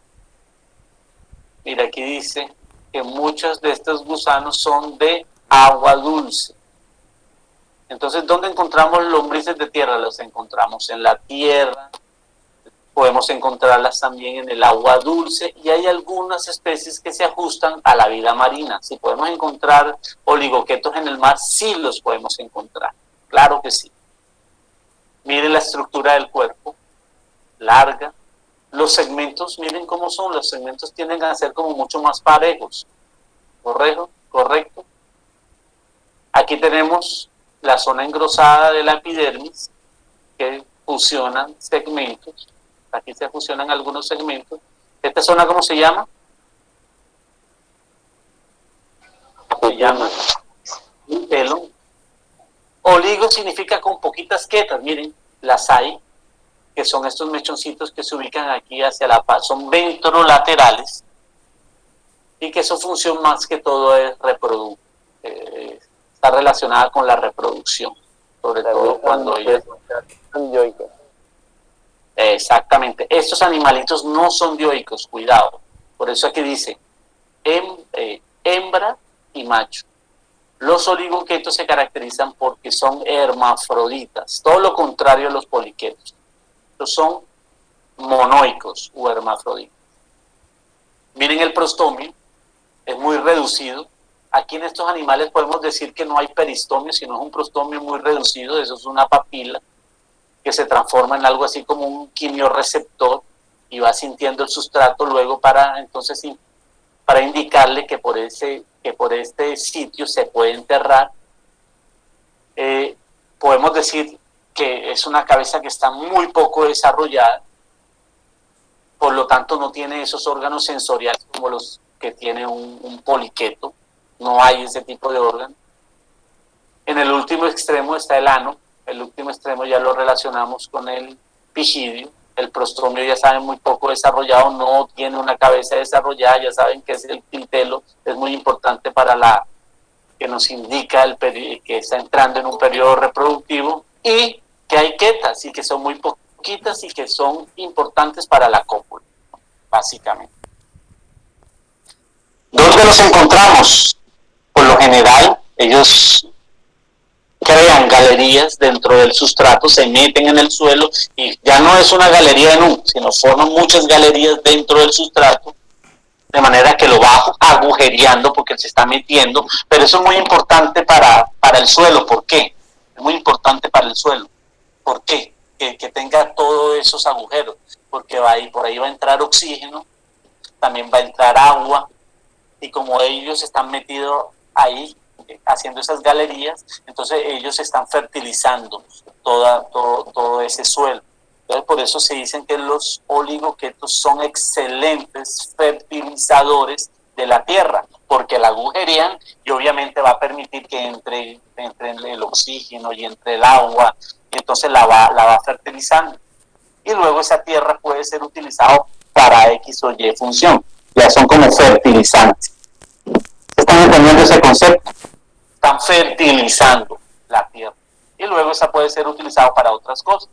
Mira, aquí dice que muchos de estos gusanos son de agua dulce. Entonces, ¿dónde encontramos lombrices de tierra? Los encontramos en la tierra, podemos encontrarlas también en el agua dulce, y hay algunas especies que se ajustan a la vida marina. Si podemos encontrar oligoquetos en el mar, sí los podemos encontrar, claro que sí. Miren la estructura del cuerpo, larga. Los segmentos, miren cómo son, los segmentos tienden a ser como mucho más parejos. Correcto. Aquí tenemos la zona engrosada de la epidermis, que fusionan segmentos. Aquí se fusionan algunos segmentos. ¿Esta zona cómo se llama? Se llama pelo. Oligo significa con poquitas quetas, miren, las hay, que son estos mechoncitos que se ubican aquí hacia la paz, son ventrolaterales, y que su función más que todo es reproducir, está relacionada con la reproducción, sobre todo cuando ellos... Exactamente, estos animalitos no son dioicos, cuidado, por eso aquí dice hembra y macho. Los oligoquetos se caracterizan porque son hermafroditas, todo lo contrario a los poliquetos. Estos son monoicos o hermafroditas. Miren el prostomio, es muy reducido. Aquí en estos animales podemos decir que no hay peristomio, sino es un prostomio muy reducido. Eso es una papila que se transforma en algo así como un quimioreceptor y va sintiendo el sustrato luego para indicarle que por este sitio se puede enterrar. Podemos decir que es una cabeza que está muy poco desarrollada, por lo tanto no tiene esos órganos sensoriales como los que tiene un poliqueto, no hay ese tipo de órgano. En el último extremo está el ano, el último extremo ya lo relacionamos con el pigidio, El prostromio ya saben muy poco desarrollado, no tiene una cabeza desarrollada, ya saben que es el clitelo, es muy importante para la que nos indica que está entrando en un periodo reproductivo, y que hay quetas y que son muy poquitas y que son importantes para la cópula, básicamente. ¿Dónde los encontramos? Por lo general, ellos crean galerías dentro del sustrato, se meten en el suelo y ya no es una galería en sino forman muchas galerías dentro del sustrato, de manera que lo va agujereando porque se está metiendo, pero eso es muy importante para el suelo. ¿Por qué? Es muy importante para el suelo. ¿Por qué? Que tenga todos esos agujeros, porque por ahí va a entrar oxígeno, también va a entrar agua, y como ellos están metidos ahí haciendo esas galerías, entonces ellos están fertilizando todo ese suelo. Entonces, por eso se dicen que los oligoquetos son excelentes fertilizadores de la tierra, porque la agujerean y obviamente va a permitir que entre el oxígeno y entre el agua, y entonces la va fertilizando. Y luego esa tierra puede ser utilizada para X o Y función. Ya son como fertilizantes. ¿Están entendiendo ese concepto? Están fertilizando la tierra. Y luego esa puede ser utilizada para otras cosas.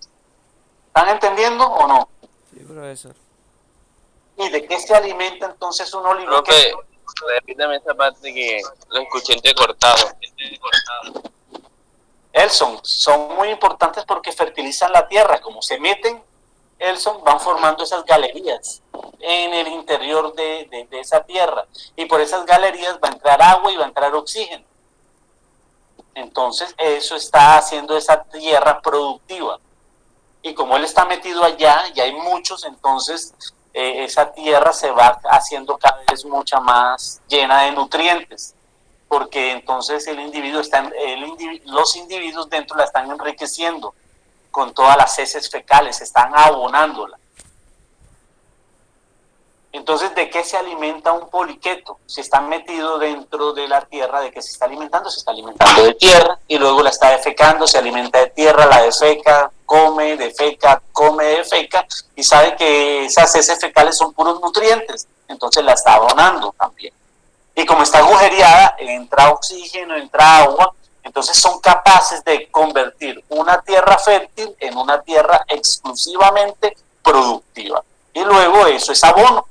¿Están entendiendo o no? Sí, profesor. ¿Y de qué se alimenta entonces un oligoqueto? Profe, repítame esa parte que lo escuché entrecortado. Elson, son muy importantes porque fertilizan la tierra. Como se meten, Elson, van formando esas galerías en el interior de esa tierra. Y por esas galerías va a entrar agua y va a entrar oxígeno. Entonces, eso está haciendo esa tierra productiva. Y como él está metido allá, y hay muchos, entonces esa tierra se va haciendo cada vez mucha más llena de nutrientes, porque entonces los individuos dentro la están enriqueciendo con todas las heces fecales, están abonándola. Entonces, ¿de qué se alimenta un poliqueto? Si está metido dentro de la tierra, ¿de qué se está alimentando? Se está alimentando de tierra y luego la está defecando, se alimenta de tierra, la defeca, come, defeca y sabe que esas heces fecales son puros nutrientes, entonces la está abonando también. Y como está agujereada, entra oxígeno, entra agua, entonces son capaces de convertir una tierra fértil en una tierra exclusivamente productiva. Y luego eso es abono.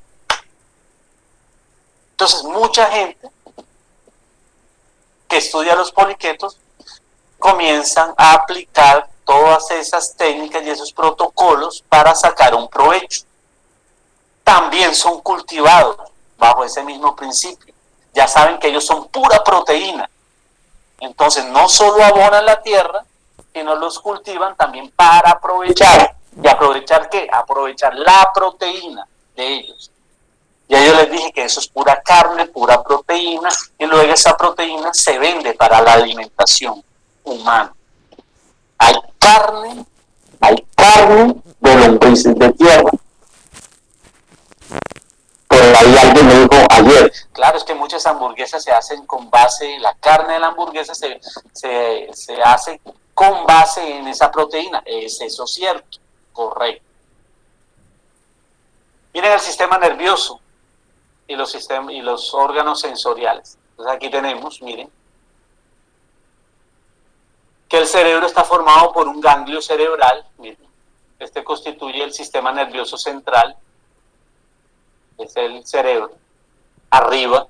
Entonces, mucha gente que estudia los poliquetos comienzan a aplicar todas esas técnicas y esos protocolos para sacar un provecho. También son cultivados bajo ese mismo principio. Ya saben que ellos son pura proteína. Entonces, no solo abonan la tierra, sino los cultivan también para aprovechar. ¿Y aprovechar qué? Aprovechar la proteína de ellos. Ya yo les dije que eso es pura carne, pura proteína, y luego esa proteína se vende para la alimentación humana. Hay carne de lombrices de tierra. Pero ahí alguien me dijo ayer, claro, es que muchas hamburguesas se hacen con base, la carne de la hamburguesa se hace con base en esa proteína. ¿Es eso cierto? Correcto. Miren el sistema nervioso y los órganos sensoriales. Entonces aquí tenemos, miren, que el cerebro está formado por un ganglio cerebral. Miren, este constituye el sistema nervioso central, es el cerebro. Arriba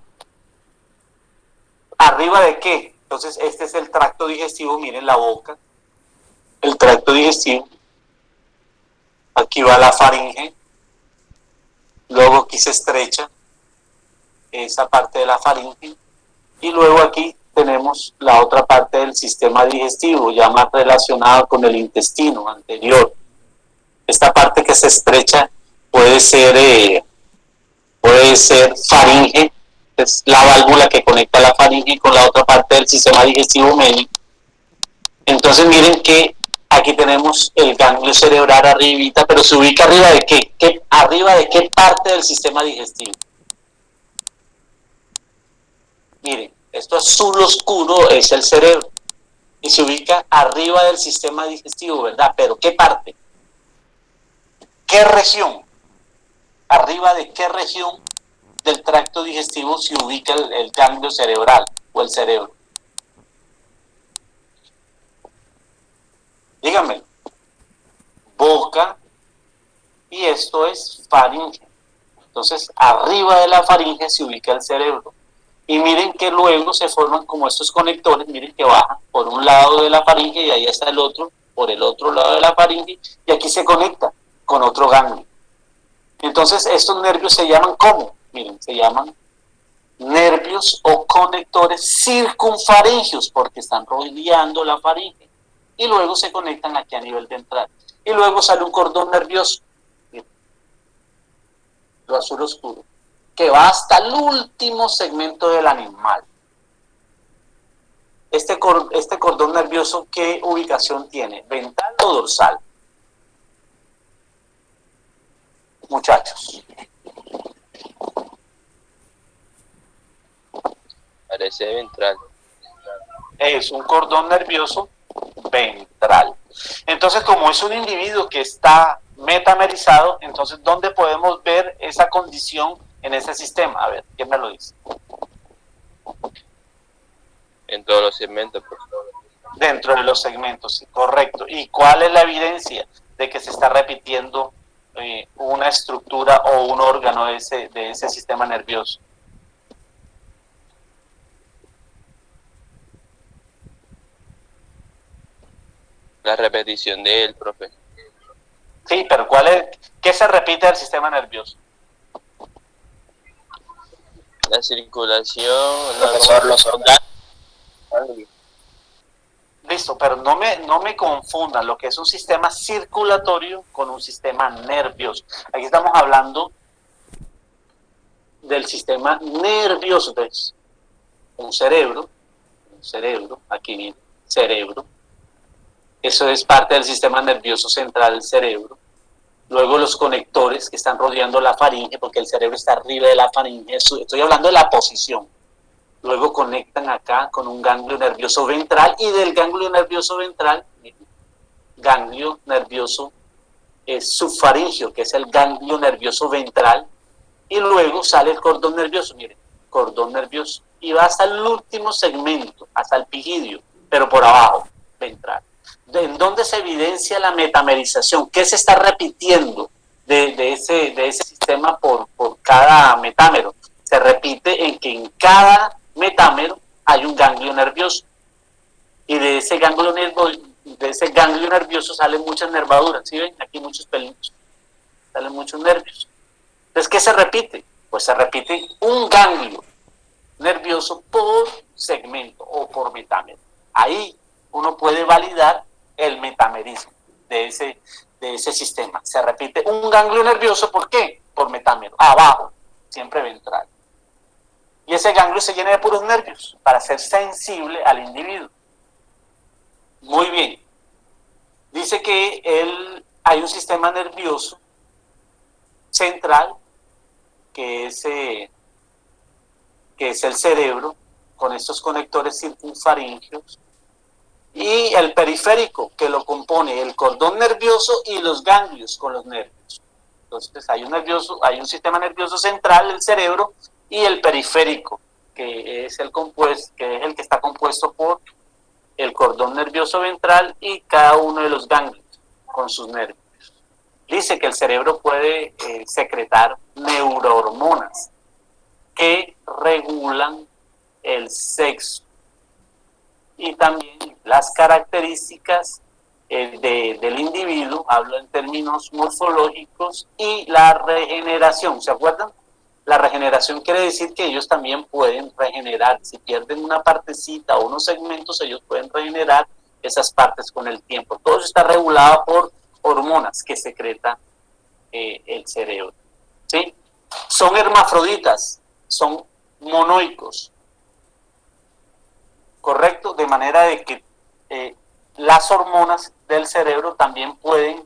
de qué? Entonces este es el tracto digestivo, miren la boca, el tracto digestivo. Aquí va la faringe, luego aquí se estrecha esa parte de la faringe, y luego aquí tenemos la otra parte del sistema digestivo, ya más relacionada con el intestino anterior. Esta parte que se estrecha puede ser faringe, es la válvula que conecta la faringe con la otra parte del sistema digestivo medio. Entonces miren que aquí tenemos el ganglio cerebral arribita, pero se ubica arriba de qué? ¿Arriba de qué parte del sistema digestivo? Miren, esto azul oscuro es el cerebro y se ubica arriba del sistema digestivo, ¿verdad? Pero ¿qué parte? qué región, arriba de qué región del tracto digestivo se ubica el ganglio cerebral o el cerebro. Díganme. Boca, y esto es faringe. Entonces, arriba de la faringe se ubica el cerebro. Y miren que luego se forman como estos conectores, miren que bajan por un lado de la faringe y ahí está el otro, por el otro lado de la faringe, y aquí se conecta con otro ganglio. Entonces, estos nervios se llaman ¿cómo? Miren, se llaman nervios o conectores circunfaringios, porque están rodeando la faringe. Y luego se conectan aquí a nivel ventral. Y luego sale un cordón nervioso, miren, lo azul oscuro, que va hasta el último segmento del animal. Este cordón nervioso, ¿qué ubicación tiene? ¿Ventral o dorsal? Muchachos. Parece ventral. Es un cordón nervioso ventral. Entonces, como es un individuo que está metamerizado, entonces, ¿dónde podemos ver esa condición en ese sistema? A ver, ¿quién me lo dice? En todos los segmentos, por favor. Dentro de los segmentos, sí, correcto. ¿Y cuál es la evidencia de que se está repitiendo una estructura o un órgano de ese sistema nervioso? La repetición de él, profe. Sí, pero ¿qué se repite del sistema nervioso? La circulación, Profesor, los órganos. Listo, pero no me confundan lo que es un sistema circulatorio con un sistema nervioso. Aquí estamos hablando del sistema nervioso. Entonces, un cerebro, aquí viene, cerebro. Eso es parte del sistema nervioso central del cerebro. Luego los conectores que están rodeando la faringe, porque el cerebro está arriba de la faringe. Estoy hablando de la posición. Luego conectan acá con un ganglio nervioso ventral, y del ganglio nervioso ventral, ganglio nervioso subfaringio, que es el ganglio nervioso ventral, y luego sale el cordón nervioso, miren, cordón nervioso, y va hasta el último segmento, hasta el pigidio, pero por abajo, ventral. ¿En dónde se evidencia la metamerización? ¿Qué se está repitiendo de ese sistema por cada metámero? Se repite en que en cada metámero hay un ganglio nervioso, y de ese ganglio nervioso salen muchas nervaduras. ¿Sí ven? Aquí muchos pelitos, salen muchos nervios. Entonces, ¿qué se repite? Pues se repite un ganglio nervioso por segmento o por metámero. Ahí uno puede validar el metamerismo de ese sistema. Se repite un ganglio nervioso, ¿por qué? Por metámero, abajo, siempre ventral. Y ese ganglio se llena de puros nervios para ser sensible al individuo. Muy bien. Dice que hay un sistema nervioso central, que es el cerebro, con estos conectores circunfaringios, y el periférico, que lo compone el cordón nervioso y los ganglios con los nervios. Entonces hay un sistema nervioso central, el cerebro, y el periférico, que es el que está compuesto por el cordón nervioso ventral y cada uno de los ganglios con sus nervios. Dice que el cerebro puede secretar neurohormonas que regulan el sexo y también las características del individuo, hablo en términos morfológicos, y la regeneración. ¿Se acuerdan? La regeneración quiere decir que ellos también pueden regenerar. Si pierden una partecita o unos segmentos, ellos pueden regenerar esas partes con el tiempo. Todo eso está regulado por hormonas que secreta el cerebro. ¿Sí? Son hermafroditas, son monoicos, ¿correcto? De manera de que las hormonas del cerebro también pueden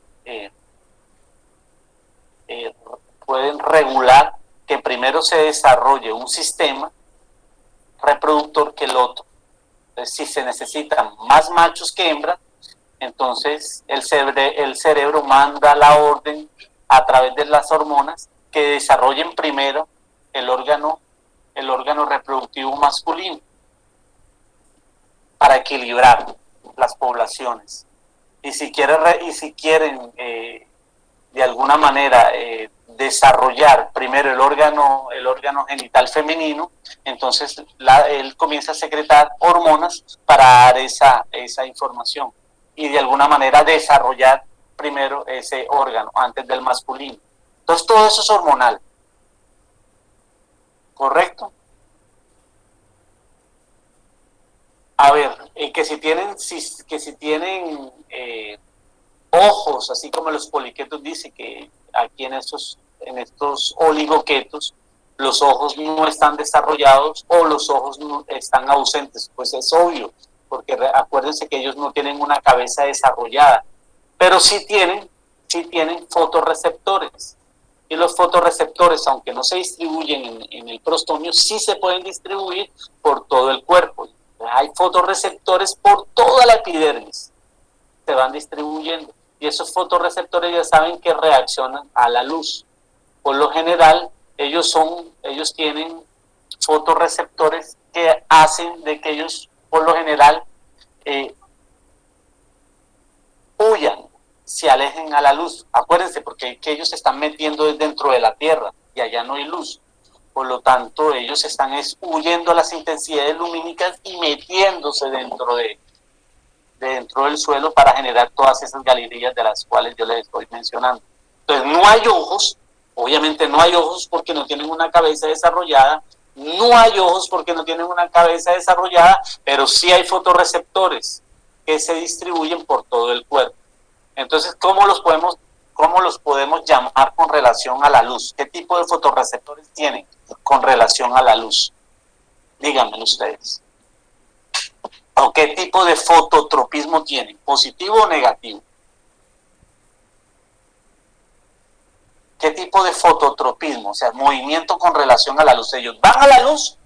regular que primero se desarrolle un sistema reproductor que el otro. Entonces, si se necesitan más machos que hembras, entonces el cerebro manda la orden a través de las hormonas que desarrollen primero el órgano reproductivo masculino para equilibrar las poblaciones. Y si quieren de alguna manera desarrollar primero el órgano genital femenino, entonces él comienza a secretar hormonas para dar esa información y de alguna manera desarrollar primero ese órgano antes del masculino. Entonces todo eso es hormonal, ¿correcto? A ver, que si tienen ojos, así como los poliquetos dice que aquí en estos oligoquetos los ojos no están desarrollados o los ojos no están ausentes, pues es obvio, porque acuérdense que ellos no tienen una cabeza desarrollada, pero sí tienen fotorreceptores. Y los fotorreceptores, aunque no se distribuyen en el prostomio, sí se pueden distribuir por todo el cuerpo. Hay fotorreceptores por toda la epidermis, se van distribuyendo. Y esos fotorreceptores ya saben que reaccionan a la luz. Por lo general, ellos tienen fotorreceptores que hacen de que ellos, por lo general, huyan, se alejen a la luz. Acuérdense, porque que ellos se están metiendo dentro de la Tierra y allá no hay luz. Por lo tanto, ellos están huyendo a las intensidades lumínicas y metiéndose dentro del suelo para generar todas esas galerías de las cuales yo les estoy mencionando. Entonces, no hay ojos, obviamente no hay ojos porque no tienen una cabeza desarrollada, no hay ojos porque no tienen una cabeza desarrollada, pero sí hay fotorreceptores que se distribuyen por todo el cuerpo. Entonces, ¿cómo los podemos llamar con relación a la luz? ¿Qué tipo de fotorreceptores tienen con relación a la luz? Díganme ustedes. ¿O qué tipo de fototropismo tienen? ¿Positivo o negativo? ¿Qué tipo de fototropismo? O sea, movimiento con relación a la luz. ¿Ellos van a la luz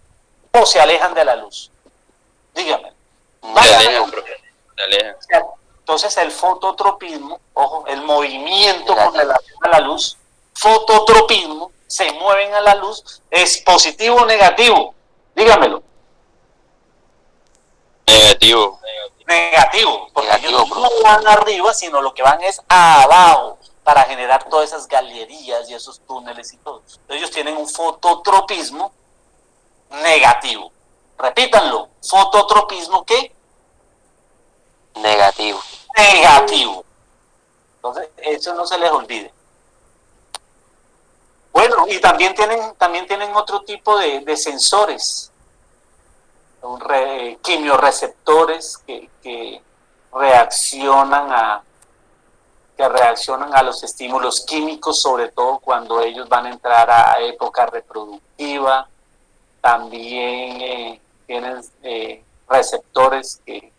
o se alejan de la luz? Díganme. Se alejan. Entonces el fototropismo, ojo, el movimiento con relación a la luz, fototropismo, se mueven a la luz, ¿es positivo o negativo? Dígamelo. Negativo, porque ellos no van arriba, sino lo que van es abajo para generar todas esas galerías y esos túneles y todo. Entonces ellos tienen un fototropismo negativo. Repítanlo, fototropismo ¿qué? Negativo. Negativo. Entonces, eso no se les olvide. Bueno, y también tienen otro tipo de sensores, quimioreceptores que reaccionan a los estímulos químicos, sobre todo cuando ellos van a entrar a época reproductiva. También tienen receptores que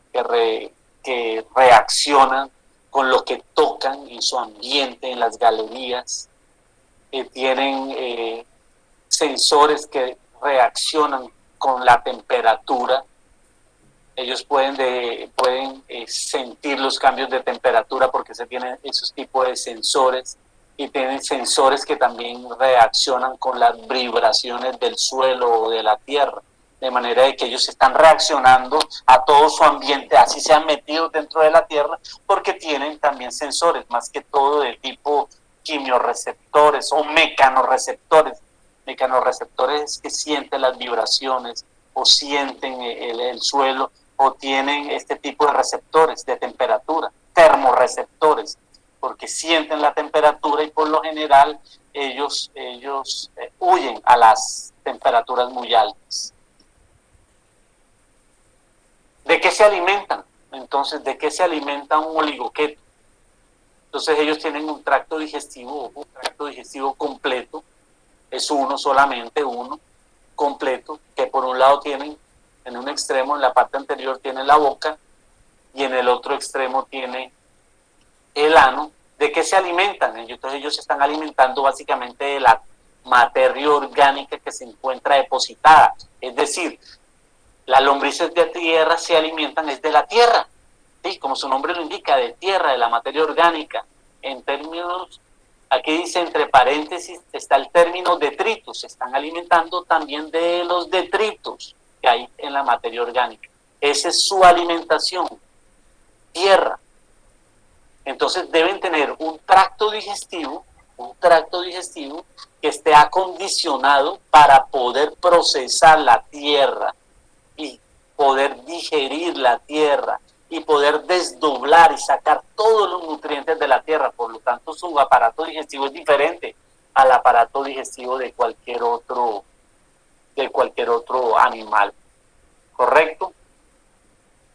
reaccionan con lo que tocan en su ambiente, en las galerías. Tienen sensores que reaccionan con la temperatura. Ellos pueden sentir los cambios de temperatura porque se tienen esos tipos de sensores, y tienen sensores que también reaccionan con las vibraciones del suelo o de la tierra, de manera de que ellos están reaccionando a todo su ambiente, así se han metido dentro de la tierra, porque tienen también sensores, más que todo de tipo quimioreceptores o mecanorreceptores. Mecanorreceptores que sienten las vibraciones o sienten el suelo, o tienen este tipo de receptores de temperatura, termorreceptores, porque sienten la temperatura y por lo general ellos huyen a las temperaturas muy altas. ¿De qué se alimentan? Entonces, ¿de qué se alimenta un oligoqueto? Entonces ellos tienen un tracto digestivo completo, es solamente uno, completo, que por un lado tienen, en un extremo, en la parte anterior tiene la boca, y en el otro extremo tiene el ano. ¿De qué se alimentan? Entonces ellos se están alimentando básicamente de la materia orgánica que se encuentra depositada, es decir, las lombrices de tierra se alimentan es de la tierra, ¿sí? Como su nombre lo indica, de tierra, de la materia orgánica. En términos Aquí dice entre paréntesis está el término detritus, se están alimentando también de los detritus que hay en la materia orgánica. Esa es su alimentación, tierra. Entonces deben tener un tracto digestivo que esté acondicionado para poder procesar la tierra y poder digerir la tierra y poder desdoblar y sacar todos los nutrientes de la tierra. Por lo tanto, su aparato digestivo es diferente al aparato digestivo de cualquier otro animal. ¿Correcto?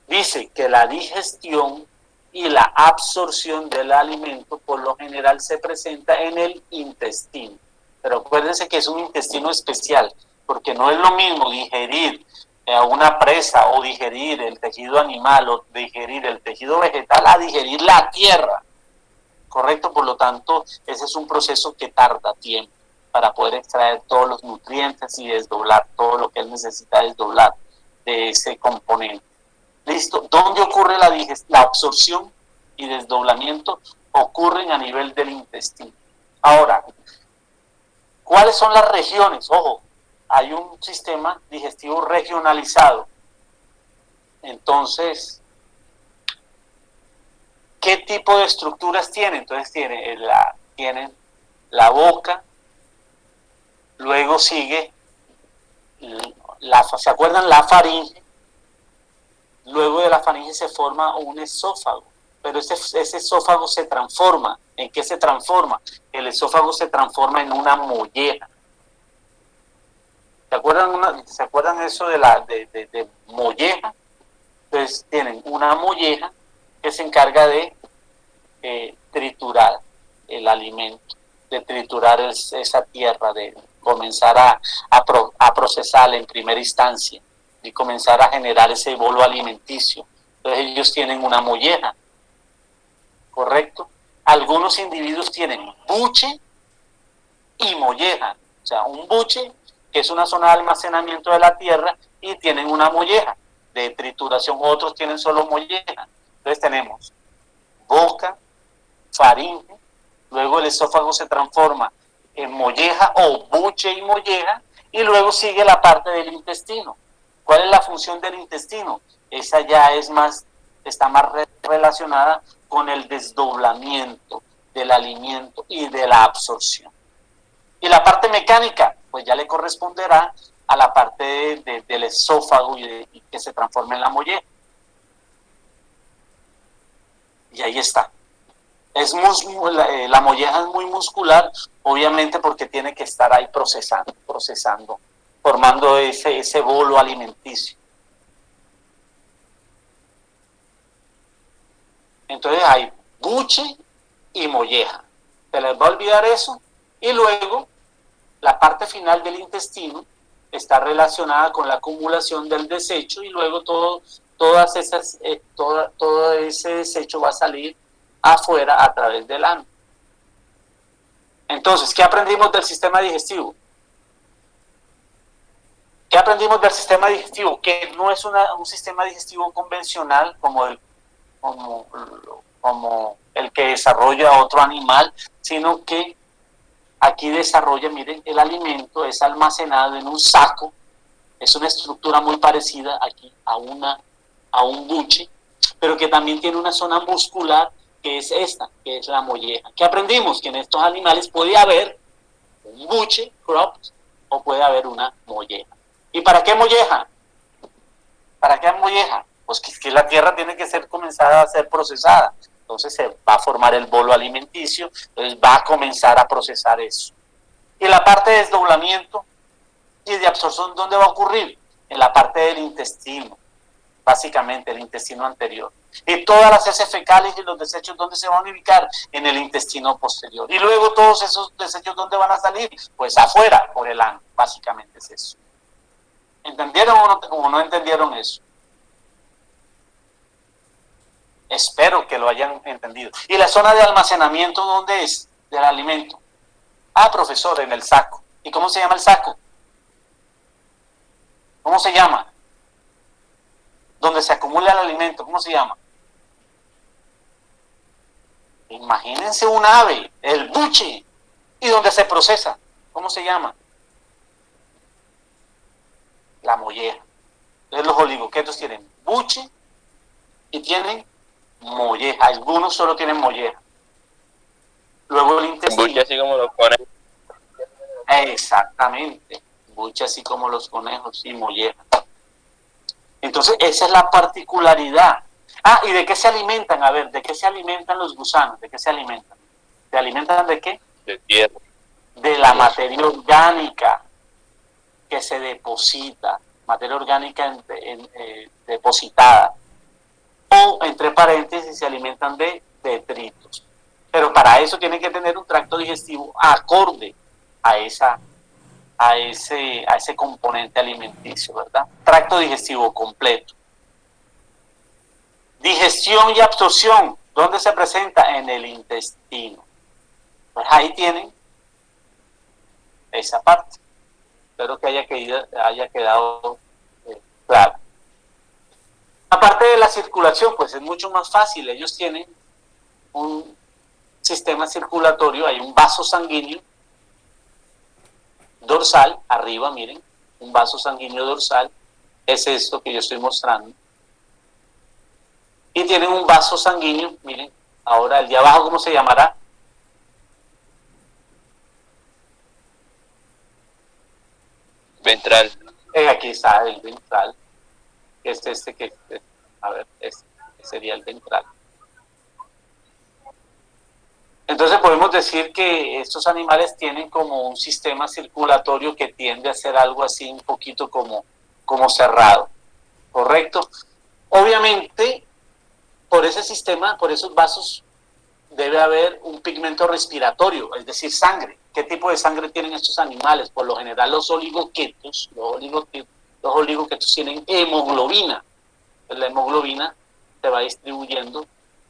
Dice que la digestión y la absorción del alimento por lo general se presenta en el intestino. Pero acuérdense que es un intestino especial, porque no es lo mismo digerir una presa o digerir el tejido animal o digerir el tejido vegetal a digerir la tierra. ¿Correcto? Por lo tanto, ese es un proceso que tarda tiempo para poder extraer todos los nutrientes y desdoblar todo lo que él necesita desdoblar de ese componente. ¿Listo? ¿Dónde ocurre la absorción y desdoblamiento? Ocurren a nivel del intestino. Ahora, ¿cuáles son las regiones? Ojo, hay un sistema digestivo regionalizado. Entonces, ¿qué tipo de estructuras tiene? Entonces tienen la boca, luego sigue, ¿se acuerdan? La faringe. Luego de la faringe se forma un esófago, pero ese esófago se transforma. ¿En qué se transforma? El esófago se transforma en una molleja. ¿Se acuerdan eso de molleja? Entonces tienen una molleja que se encarga de triturar el alimento, de triturar esa tierra, de comenzar a procesarla en primera instancia y comenzar a generar ese bolo alimenticio. Entonces ellos tienen una molleja, ¿correcto? Algunos individuos tienen buche y molleja, o sea, un buche que es una zona de almacenamiento de la tierra y tienen una molleja de trituración, otros tienen solo molleja. Entonces tenemos boca, faringe, luego el esófago se transforma en molleja o buche y molleja, y luego sigue la parte del intestino. ¿Cuál es la función del intestino? Esa ya está más relacionada con el desdoblamiento del alimento y de la absorción. Y la parte mecánica, pues ya le corresponderá a la parte del esófago y que se transforme en la molleja. Y ahí está. La molleja es muy muscular, obviamente porque tiene que estar ahí procesando, formando ese bolo alimenticio. Entonces hay buche y molleja. Se les va a olvidar eso. Y luego, la parte final del intestino está relacionada con la acumulación del desecho y luego todo ese desecho va a salir afuera a través del ano. Entonces, ¿qué aprendimos del sistema digestivo? ¿Qué aprendimos del sistema digestivo? Que no es un sistema digestivo convencional como el que desarrolla otro animal, sino que aquí desarrolla, miren, el alimento es almacenado en un saco, es una estructura muy parecida aquí a un buche, pero que también tiene una zona muscular que es esta, que es la molleja. ¿Qué aprendimos? Que en estos animales puede haber un buche, crops, o puede haber una molleja. ¿Y para qué molleja? ¿Para qué molleja? Pues que la tierra tiene que comenzar a ser procesada. Entonces se va a formar el bolo alimenticio, entonces va a comenzar a procesar eso. Y la parte de desdoblamiento y de absorción, ¿dónde va a ocurrir? En la parte del intestino, básicamente el intestino anterior. Y todas las heces fecales y los desechos, ¿dónde se van a ubicar? En el intestino posterior. Y luego todos esos desechos, ¿dónde van a salir? Pues afuera, por el ano, básicamente es eso. ¿Entendieron o no entendieron eso? Espero que lo hayan entendido. ¿Y la zona de almacenamiento dónde es? Del alimento. Ah, profesor, en el saco. ¿Y cómo se llama el saco? ¿Cómo se llama? Donde se acumula el alimento, ¿cómo se llama? Imagínense un ave, el buche, y donde se procesa, ¿cómo se llama? La molleja. Entonces los oligoquetos tienen buche y tienen molleja. Algunos solo tienen molleja. Luego el intestino. Buche así como los conejos. Exactamente. Buche así como los conejos y molleja. Entonces esa es la particularidad. ¿Y de qué se alimentan? A ver, ¿de qué se alimentan los gusanos? ¿De qué se alimentan? ¿Se alimentan de qué? De tierra. De la materia orgánica que se deposita, materia orgánica depositada. O, entre paréntesis, se alimentan de detritos. Pero para eso tienen que tener un tracto digestivo acorde a ese componente alimenticio, ¿verdad? Tracto digestivo completo. Digestión y absorción, ¿dónde se presenta? En el intestino. Pues ahí tienen esa parte. Espero que haya quedado claro. Aparte de la circulación, pues es mucho más fácil. Ellos tienen un sistema circulatorio, hay un vaso sanguíneo dorsal, arriba, miren, un vaso sanguíneo dorsal, es esto que yo estoy mostrando. Y tienen un vaso sanguíneo, miren, ahora el de abajo, ¿cómo se llamará? Ventral. Aquí está el ventral, es a ver, este sería el ventral. Entonces podemos decir que estos animales tienen como un sistema circulatorio que tiende a ser algo así un poquito como cerrado, ¿correcto? Obviamente, por ese sistema, por esos vasos, debe haber un pigmento respiratorio, es decir, sangre. ¿Qué tipo de sangre tienen estos animales? Por lo general los oligoquetos tienen hemoglobina. La hemoglobina se va distribuyendo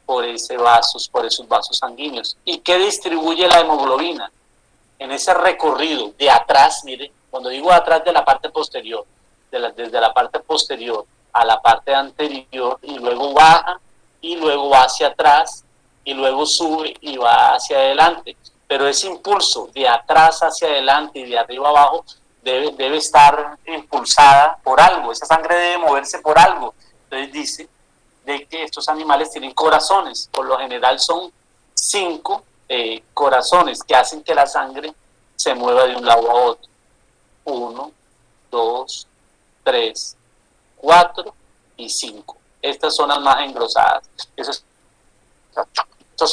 por esos vasos sanguíneos. ¿Y qué distribuye la hemoglobina? En ese recorrido de atrás, mire, cuando digo atrás, de la parte posterior, desde la parte posterior a la parte anterior, y luego baja, y luego va hacia atrás, y luego sube y va hacia adelante. Pero ese impulso de atrás hacia adelante y de arriba abajo debe estar impulsada por algo. Esa sangre debe moverse por algo. Entonces dice de que estos animales tienen corazones. Por lo general son 5 corazones que hacen que la sangre se mueva de un lado a otro. 1, 2, 3, 4 y 5. Estas son las más engrosadas. Estos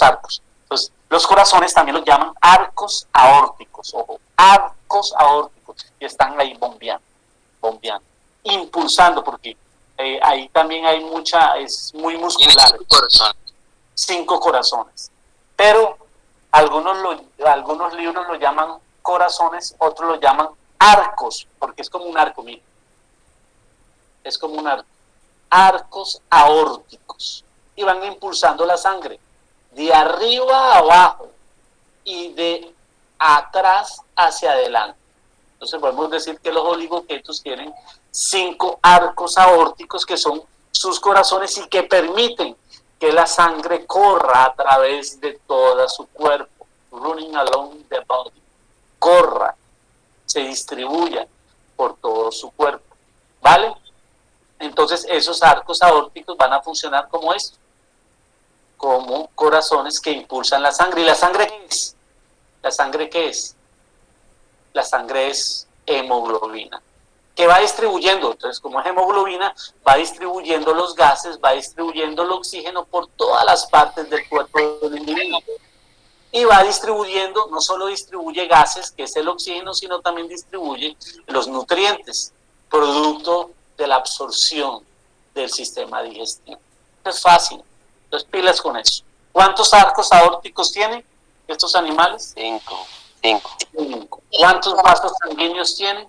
arcos. Entonces, los corazones también los llaman arcos aórticos. Ojo, arcos aórticos. Y están ahí bombeando, impulsando, porque ahí también hay es muy muscular. 5 corazones. Pero algunos libros lo llaman corazones, otros lo llaman arcos, porque es como un arco, miren. Es como un arco. Arcos aórticos. Y van impulsando la sangre de arriba a abajo y de atrás hacia adelante. Entonces podemos decir que los oligoquetos tienen 5 arcos aórticos que son sus corazones y que permiten que la sangre corra a través de todo su cuerpo, running along the body, corra, se distribuya por todo su cuerpo, ¿vale? Entonces esos arcos aórticos van a funcionar como esto, como corazones que impulsan la sangre. ¿Y la sangre qué es? ¿La sangre qué es? La sangre es hemoglobina, que va distribuyendo. Entonces, como es hemoglobina, va distribuyendo los gases, va distribuyendo el oxígeno por todas las partes del cuerpo del individuo. Y va distribuyendo, no solo distribuye gases, que es el oxígeno, sino también distribuye los nutrientes, producto de la absorción del sistema digestivo. Es fácil. Entonces, pilas con eso. ¿Cuántos arcos aórticos tienen estos animales? 5. ¿Cuántos vasos sanguíneos tienen?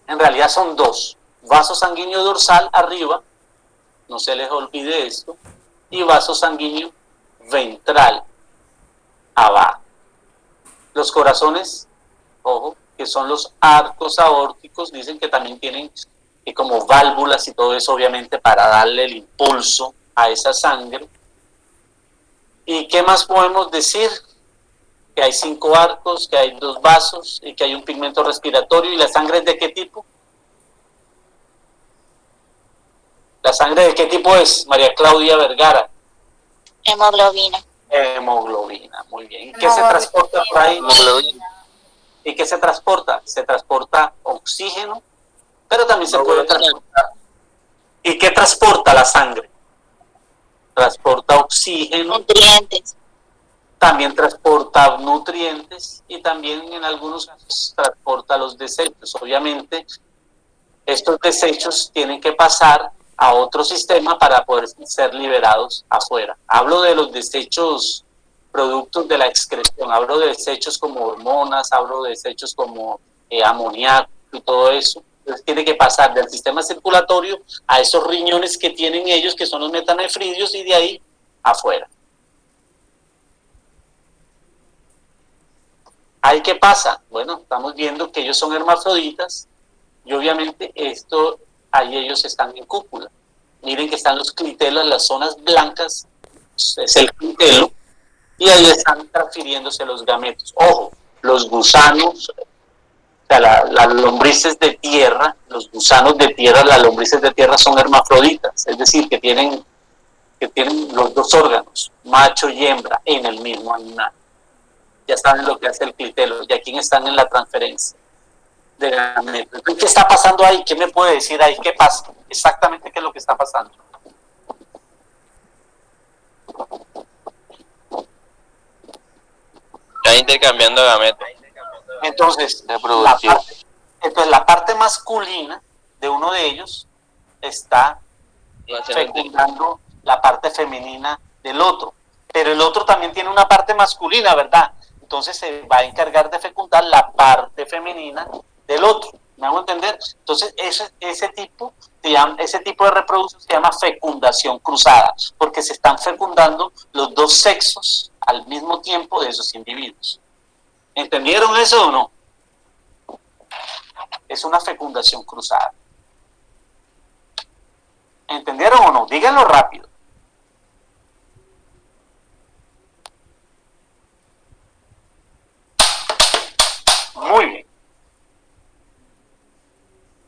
En realidad son 2. Vaso sanguíneo dorsal arriba, no se les olvide esto, y vaso sanguíneo ventral abajo. Los corazones, ojo, que son los arcos aórticos, dicen que también tienen como válvulas y todo eso, obviamente, para darle el impulso a esa sangre, ¿Y qué más podemos decir? Que hay 5 arcos, que hay 2 vasos y que hay un pigmento respiratorio. ¿Y la sangre es de qué tipo? ¿La sangre de qué tipo es, María Claudia Vergara? Hemoglobina. Hemoglobina, muy bien. ¿Y qué se transporta por ahí? ¿Y qué se transporta? Se transporta oxígeno, pero también se puede transportar. ¿Y qué transporta la sangre? Transporta oxígeno. Nutrientes. También transporta nutrientes y también en algunos casos transporta los desechos. Obviamente, estos desechos tienen que pasar a otro sistema para poder ser liberados afuera. Hablo de los desechos productos de la excreción, hablo de desechos como hormonas, hablo de desechos como amoníaco y todo eso. Entonces tiene que pasar del sistema circulatorio a esos riñones que tienen ellos, que son los metanefridios, y de ahí afuera. ¿Ahí qué pasa? Bueno, estamos viendo que ellos son hermafroditas y obviamente ahí ellos están en cúpula. Miren que están los clitelos, las zonas blancas, es el clitelo, y ahí están transfiriéndose los gametos. Ojo, los gusanos, o sea, las lombrices de tierra, los gusanos de tierra, las lombrices de tierra son hermafroditas, es decir, que tienen los 2 órganos, macho y hembra, en el mismo animal. Ya saben lo que hace el clitelo, y aquí están en la transferencia de gametos. ¿Qué está pasando ahí? ¿Qué me puede decir ahí? ¿Qué pasa? Exactamente qué es lo que está pasando. Está intercambiando gametos. Entonces, la parte masculina de uno de ellos está fecundando la parte femenina del otro. Pero el otro también tiene una parte masculina, ¿verdad? Entonces se va a encargar de fecundar la parte femenina del otro. ¿Me hago entender? Entonces ese tipo de reproducción se llama fecundación cruzada, porque se están fecundando los 2 sexos al mismo tiempo de esos individuos. ¿Entendieron eso o no? Es una fecundación cruzada. ¿Entendieron o no? Díganlo rápido. Muy bien.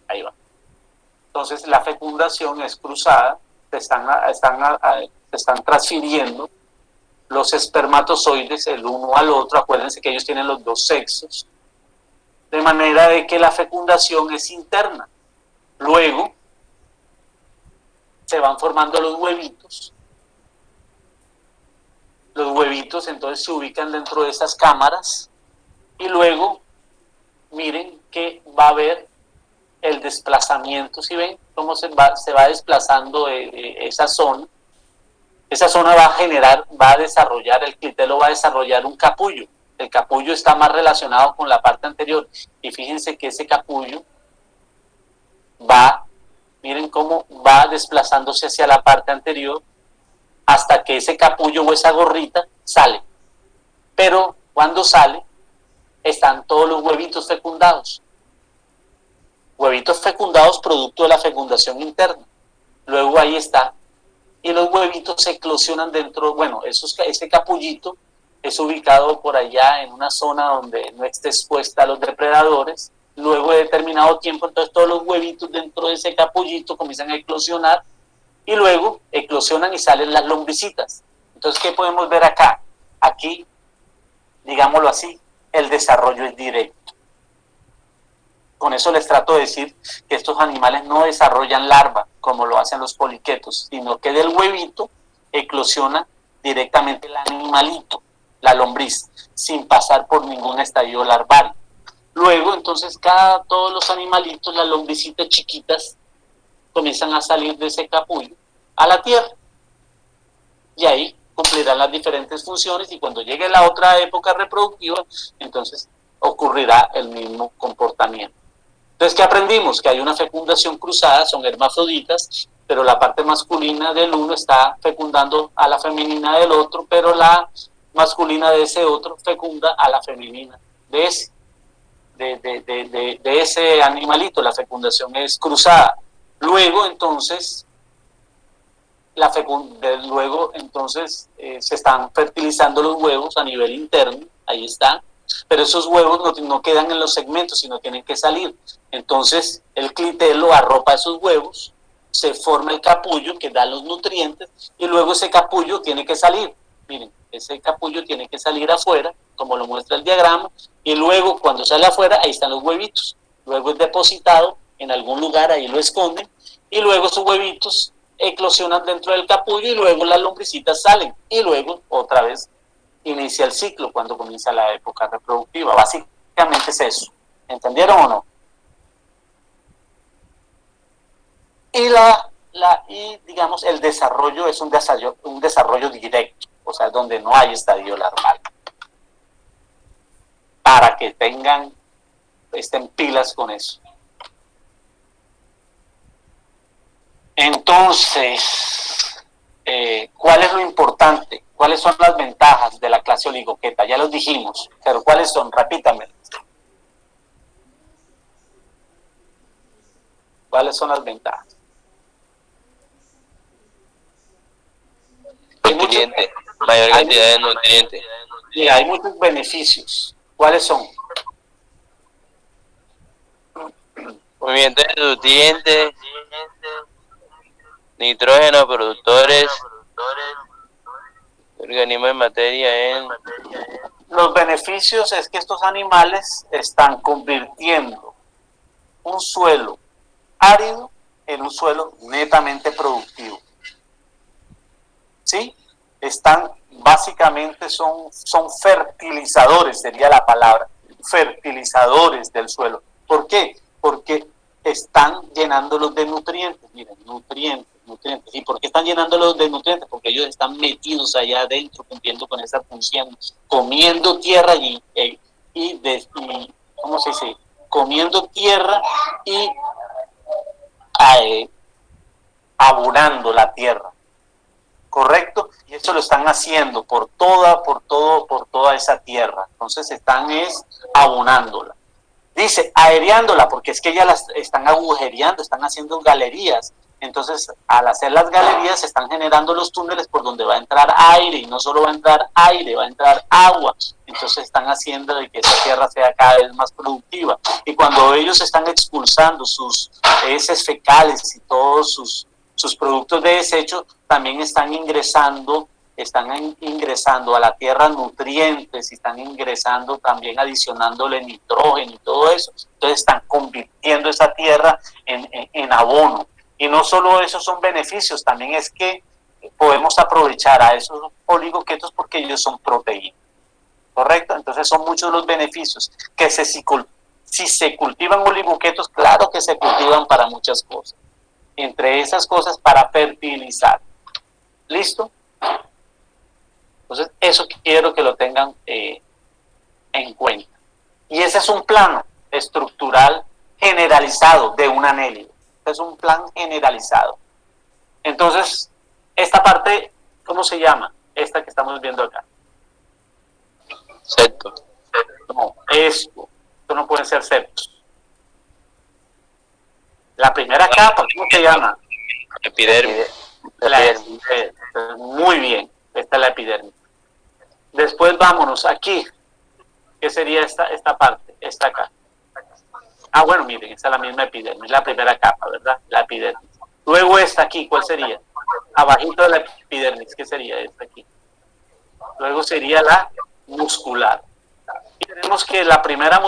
Ahí va. Entonces la fecundación es cruzada, se están transfiriendo los espermatozoides el uno al otro. Acuérdense que ellos tienen los 2 sexos, de manera de que la fecundación es interna. Luego se van formando los huevitos. Los huevitos entonces se ubican dentro de esas cámaras y luego miren que va a haber el desplazamiento. ¿Sí ven cómo se va desplazando esa zona? Esa zona va a desarrollar, el clitelo va a desarrollar un capullo. El capullo está más relacionado con la parte anterior. Y fíjense que ese capullo miren cómo va desplazándose hacia la parte anterior hasta que ese capullo o esa gorrita sale. Pero cuando sale, están todos los huevitos fecundados. Huevitos fecundados producto de la fecundación interna. Luego ahí está. Y los huevitos se eclosionan dentro, ese capullito es ubicado por allá en una zona donde no esté expuesta a los depredadores. Luego de determinado tiempo, entonces todos los huevitos dentro de ese capullito comienzan a eclosionar y luego eclosionan y salen las lombricitas. Entonces, ¿qué podemos ver acá? Aquí, digámoslo así, el desarrollo es directo. Con eso les trato de decir que estos animales no desarrollan larva como lo hacen los poliquetos, sino que del huevito eclosiona directamente el animalito, la lombriz, sin pasar por ningún estadio larvario. Luego, entonces, todos los animalitos, las lombricitas chiquitas, comienzan a salir de ese capullo a la tierra. Y ahí cumplirán las diferentes funciones y cuando llegue la otra época reproductiva, entonces ocurrirá el mismo comportamiento. Entonces, ¿qué aprendimos? Que hay una fecundación cruzada, son hermafroditas, pero la parte masculina del uno está fecundando a la femenina del otro, pero la masculina de ese otro fecunda a la femenina de ese animalito. La fecundación es cruzada. Luego, entonces, luego entonces se están fertilizando los huevos a nivel interno, ahí está, pero esos huevos no quedan en los segmentos, sino tienen que salir. Entonces el clitelo arropa esos huevos, se forma el capullo que da los nutrientes y luego ese capullo tiene que salir. Miren, ese capullo tiene que salir afuera, como lo muestra el diagrama, y luego cuando sale afuera, ahí están los huevitos. Luego es depositado en algún lugar, ahí lo esconden, y luego esos huevitos eclosionan dentro del capullo y luego las lombricitas salen y luego otra vez inicia el ciclo cuando comienza la época reproductiva. Básicamente es eso. ¿Entendieron o no? Y digamos el desarrollo es un desarrollo directo, o sea, donde no hay estadio larval. Para que estén pilas con eso. Entonces, ¿cuál es lo importante? ¿Cuáles son las ventajas de la clase oligoqueta? Ya los dijimos, pero ¿cuáles son? Repítame. ¿Cuáles son las ventajas? Nutrientes, mayor cantidad de nutrientes. Sí, hay muchos beneficios. ¿Cuáles son? Movimiento de nutrientes, nitrógeno, productores, organismos de materia en... Los beneficios es que estos animales están convirtiendo un suelo árido en un suelo netamente productivo. ¿Sí? Básicamente son fertilizadores, sería la palabra, fertilizadores del suelo. ¿Por qué? Porque están llenándolos de nutrientes, miren, nutrientes. ¿Y por qué están llenándolos de nutrientes? Porque ellos están metidos allá adentro, cumpliendo con esa función, comiendo tierra ¿cómo se dice? Comiendo tierra y abonando la tierra. ¿Correcto? Y eso lo están haciendo por toda esa tierra. Entonces están abonándola. Dice, aereándola, porque es que ya las están agujereando, están haciendo galerías. Entonces, al hacer las galerías, se están generando los túneles por donde va a entrar aire, y no solo va a entrar aire, va a entrar agua. Entonces están haciendo de que esa tierra sea cada vez más productiva. Y cuando ellos están expulsando sus heces fecales y todos sus productos de desecho, también están ingresando a la tierra nutrientes y están ingresando también, adicionándole nitrógeno y todo eso. Entonces están convirtiendo esa tierra en abono. Y no solo esos son beneficios, también es que podemos aprovechar a esos oligoquetos porque ellos son proteínas. ¿Correcto? Entonces son muchos los beneficios. Que si se cultivan oligoquetos, claro que se cultivan para muchas cosas. Entre esas cosas, para fertilizar. ¿Listo? Entonces, eso quiero que lo tengan en cuenta. Y ese es un plano estructural generalizado de un anélido. Es un plan generalizado. Entonces, esta parte, ¿cómo se llama? Esta que estamos viendo acá. Septo. No, esto no pueden ser septos. La primera capa, ¿cómo se llama? Epidermis. Muy bien, esta es la epidermis. Después vámonos aquí. ¿Qué sería esta parte? Esta acá. Bueno, miren, esta es la misma epidermis, la primera capa, ¿verdad? La epidermis. Luego esta aquí, ¿cuál sería? Abajito de la epidermis, ¿qué sería esta aquí? Luego sería la muscular. Y tenemos que la primera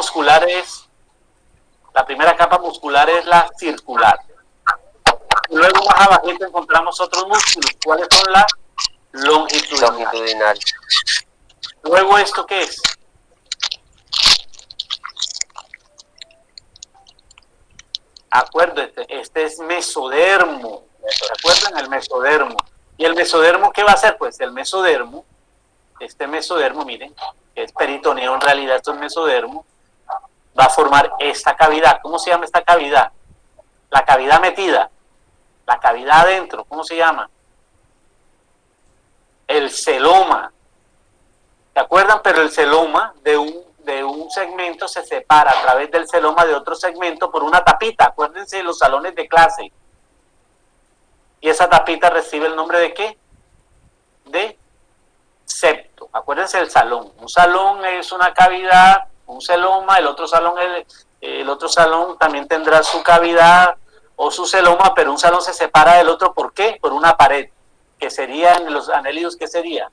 capa muscular es la circular. Luego más abajito encontramos otros músculos. ¿Cuáles son? La longitudinal. Luego, ¿esto qué es? Acuérdense, este es mesodermo. ¿Se acuerdan? El mesodermo. ¿Y el mesodermo qué va a hacer? Pues el mesodermo, miren, que es peritoneo en realidad, esto es mesodermo, va a formar esta cavidad. ¿Cómo se llama esta cavidad? La cavidad metida. La cavidad adentro, ¿cómo se llama? El celoma. ¿Se acuerdan? Pero el celoma de un segmento se separa a través del celoma de otro segmento por una tapita. Acuérdense de los salones de clase. Y esa tapita recibe el nombre de ¿qué? De septo. Acuérdense del salón. Un salón es una cavidad, un celoma, el otro salón también tendrá su cavidad o su celoma, pero un salón se separa del otro, ¿por qué? Por una pared, que sería en los anélidos, ¿qué sería?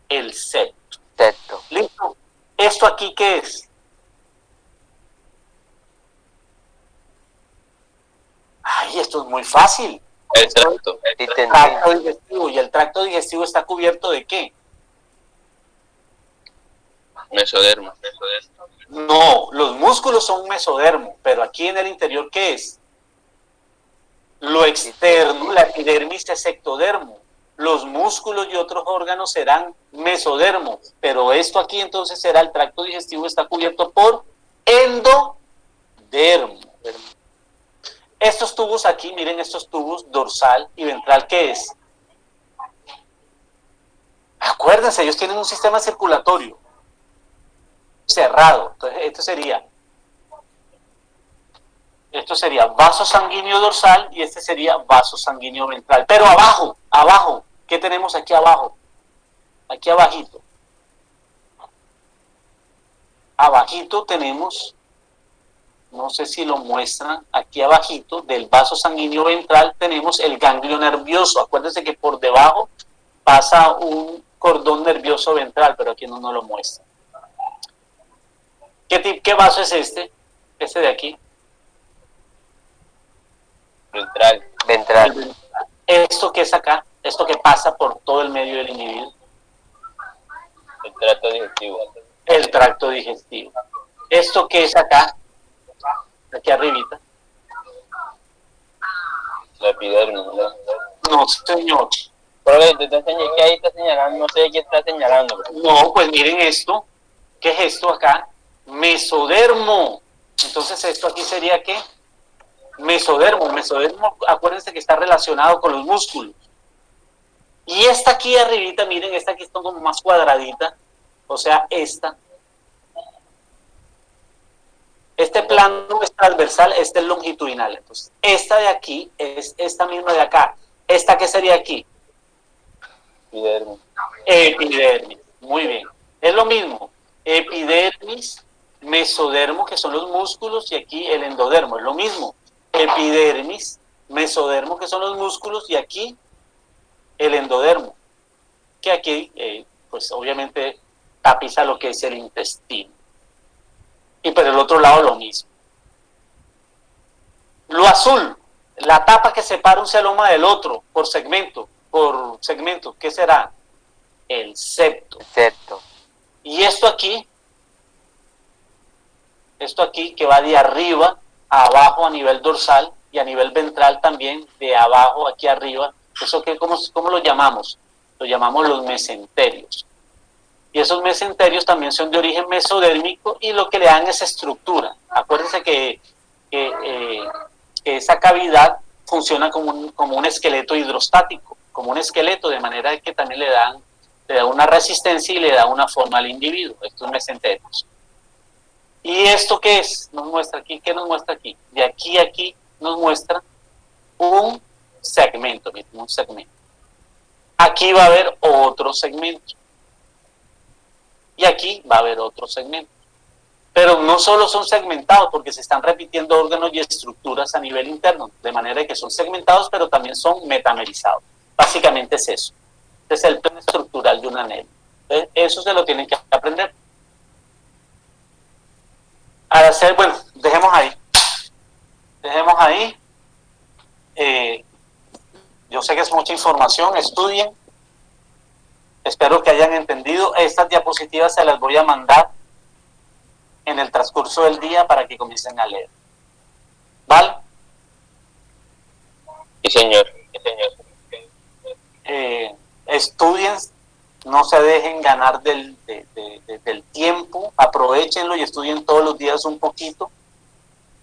El septo. Septo. ¿Listo? ¿Esto aquí qué es? Ay, esto es muy fácil. El tracto. Tracto digestivo. ¿Y el tracto digestivo está cubierto de qué? Mesodermo. No, los músculos son mesodermo, pero aquí en el interior, ¿qué es? Lo externo, la epidermis es ectodermo. Los músculos y otros órganos serán mesodermo, pero esto aquí entonces será el tracto digestivo, está cubierto por endodermo. Estos tubos aquí, miren estos tubos dorsal y ventral, ¿qué es? Acuérdense, ellos tienen un sistema circulatorio cerrado. Entonces, esto sería vaso sanguíneo dorsal y este sería vaso sanguíneo ventral. Pero abajo, ¿qué tenemos aquí abajo? Aquí abajito. Abajito tenemos, no sé si lo muestran, aquí abajito del vaso sanguíneo ventral tenemos el ganglio nervioso. Acuérdense que por debajo pasa un cordón nervioso ventral, pero aquí no nos lo muestra. ¿Qué vaso es este? Este de aquí. Ventral. Esto que es acá, esto que pasa por todo el medio del individuo. El tracto digestivo. El tracto digestivo. Esto que es acá, aquí arribita. La epidermis. No, señor. Pero ¿qué ahí está señalando? No sé qué está señalando. No, pues miren esto. ¿Qué es esto acá? Mesodermo. Entonces esto aquí sería ¿qué? Mesodermo. Mesodermo, acuérdense que está relacionado con los músculos. Y esta aquí arribita, miren, esta aquí está como más cuadradita. O sea, esta. Este plano es transversal, este es longitudinal. Entonces, esta de aquí es esta misma de acá. ¿Esta qué sería aquí? Epidermis. Epidermis. Muy bien. Es lo mismo. Epidermis, mesodermo, que son los músculos, y aquí el endodermo. Es lo mismo. Epidermis, mesodermo, que son los músculos, y aquí el endodermo. Que aquí, pues obviamente, tapiza lo que es el intestino. Y por el otro lado lo mismo. Lo azul, la tapa que separa un celoma del otro por segmento, ¿qué será? El septo. Septo. Y esto aquí que va de arriba a abajo a nivel dorsal y a nivel ventral también, de abajo aquí arriba, ¿eso qué, cómo lo llamamos? Lo llamamos los mesenterios. Y esos mesenterios también son de origen mesodérmico y lo que le dan es estructura. Acuérdense que esa cavidad funciona como un esqueleto hidrostático, como un esqueleto, de manera que también le da una resistencia y le da una forma al individuo, estos mesenterios. ¿Y esto qué es? Nos muestra aquí, ¿qué nos muestra aquí? De aquí a aquí nos muestra un segmento, un segmento. Aquí va a haber otro segmento. Y aquí va a haber otro segmento. Pero no solo son segmentados, porque se están repitiendo órganos y estructuras a nivel interno, de manera que son segmentados, pero también son metamerizados. Básicamente es eso. Este es el plan estructural de un anhelo. Entonces, eso se lo tienen que aprender. Al hacer, bueno, dejemos ahí. Yo sé que es mucha información, estudien. Espero que hayan entendido. Estas diapositivas se las voy a mandar en el transcurso del día para que comiencen a leer. ¿Vale? Sí, señor. Estudien, no se dejen ganar del tiempo, aprovechenlo y estudien todos los días un poquito.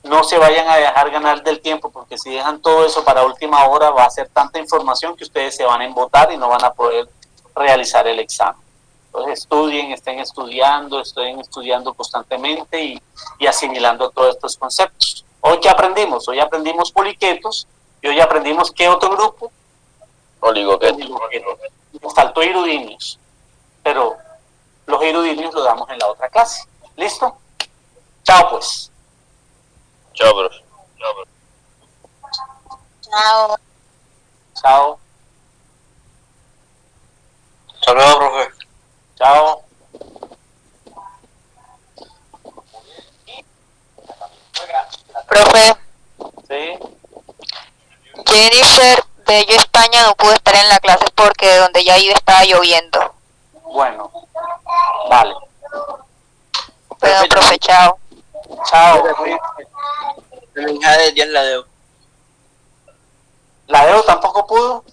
No se vayan a dejar ganar del tiempo, porque si dejan todo eso para última hora va a ser tanta información que ustedes se van a embotar y no van a poder realizar el examen. Entonces estudien, estén estudiando constantemente y asimilando todos estos conceptos. Hoy, ¿qué aprendimos? Hoy aprendimos poliquetos Y hoy aprendimos qué otro grupo. Oligoqueto. Nos faltó irudinios, pero los irudinios lo damos en la otra clase. ¿Listo? Chao pues. Chao, profe. Chao. Chao. Saludos, profe. Chao. Profe, Sí. Jennifer Bello España no pudo estar en la clase porque donde ella iba estaba lloviendo. Bueno. Vale. Bueno, profe, chao. Chao. La hija de Dios la debo. ¿La Deo tampoco pudo?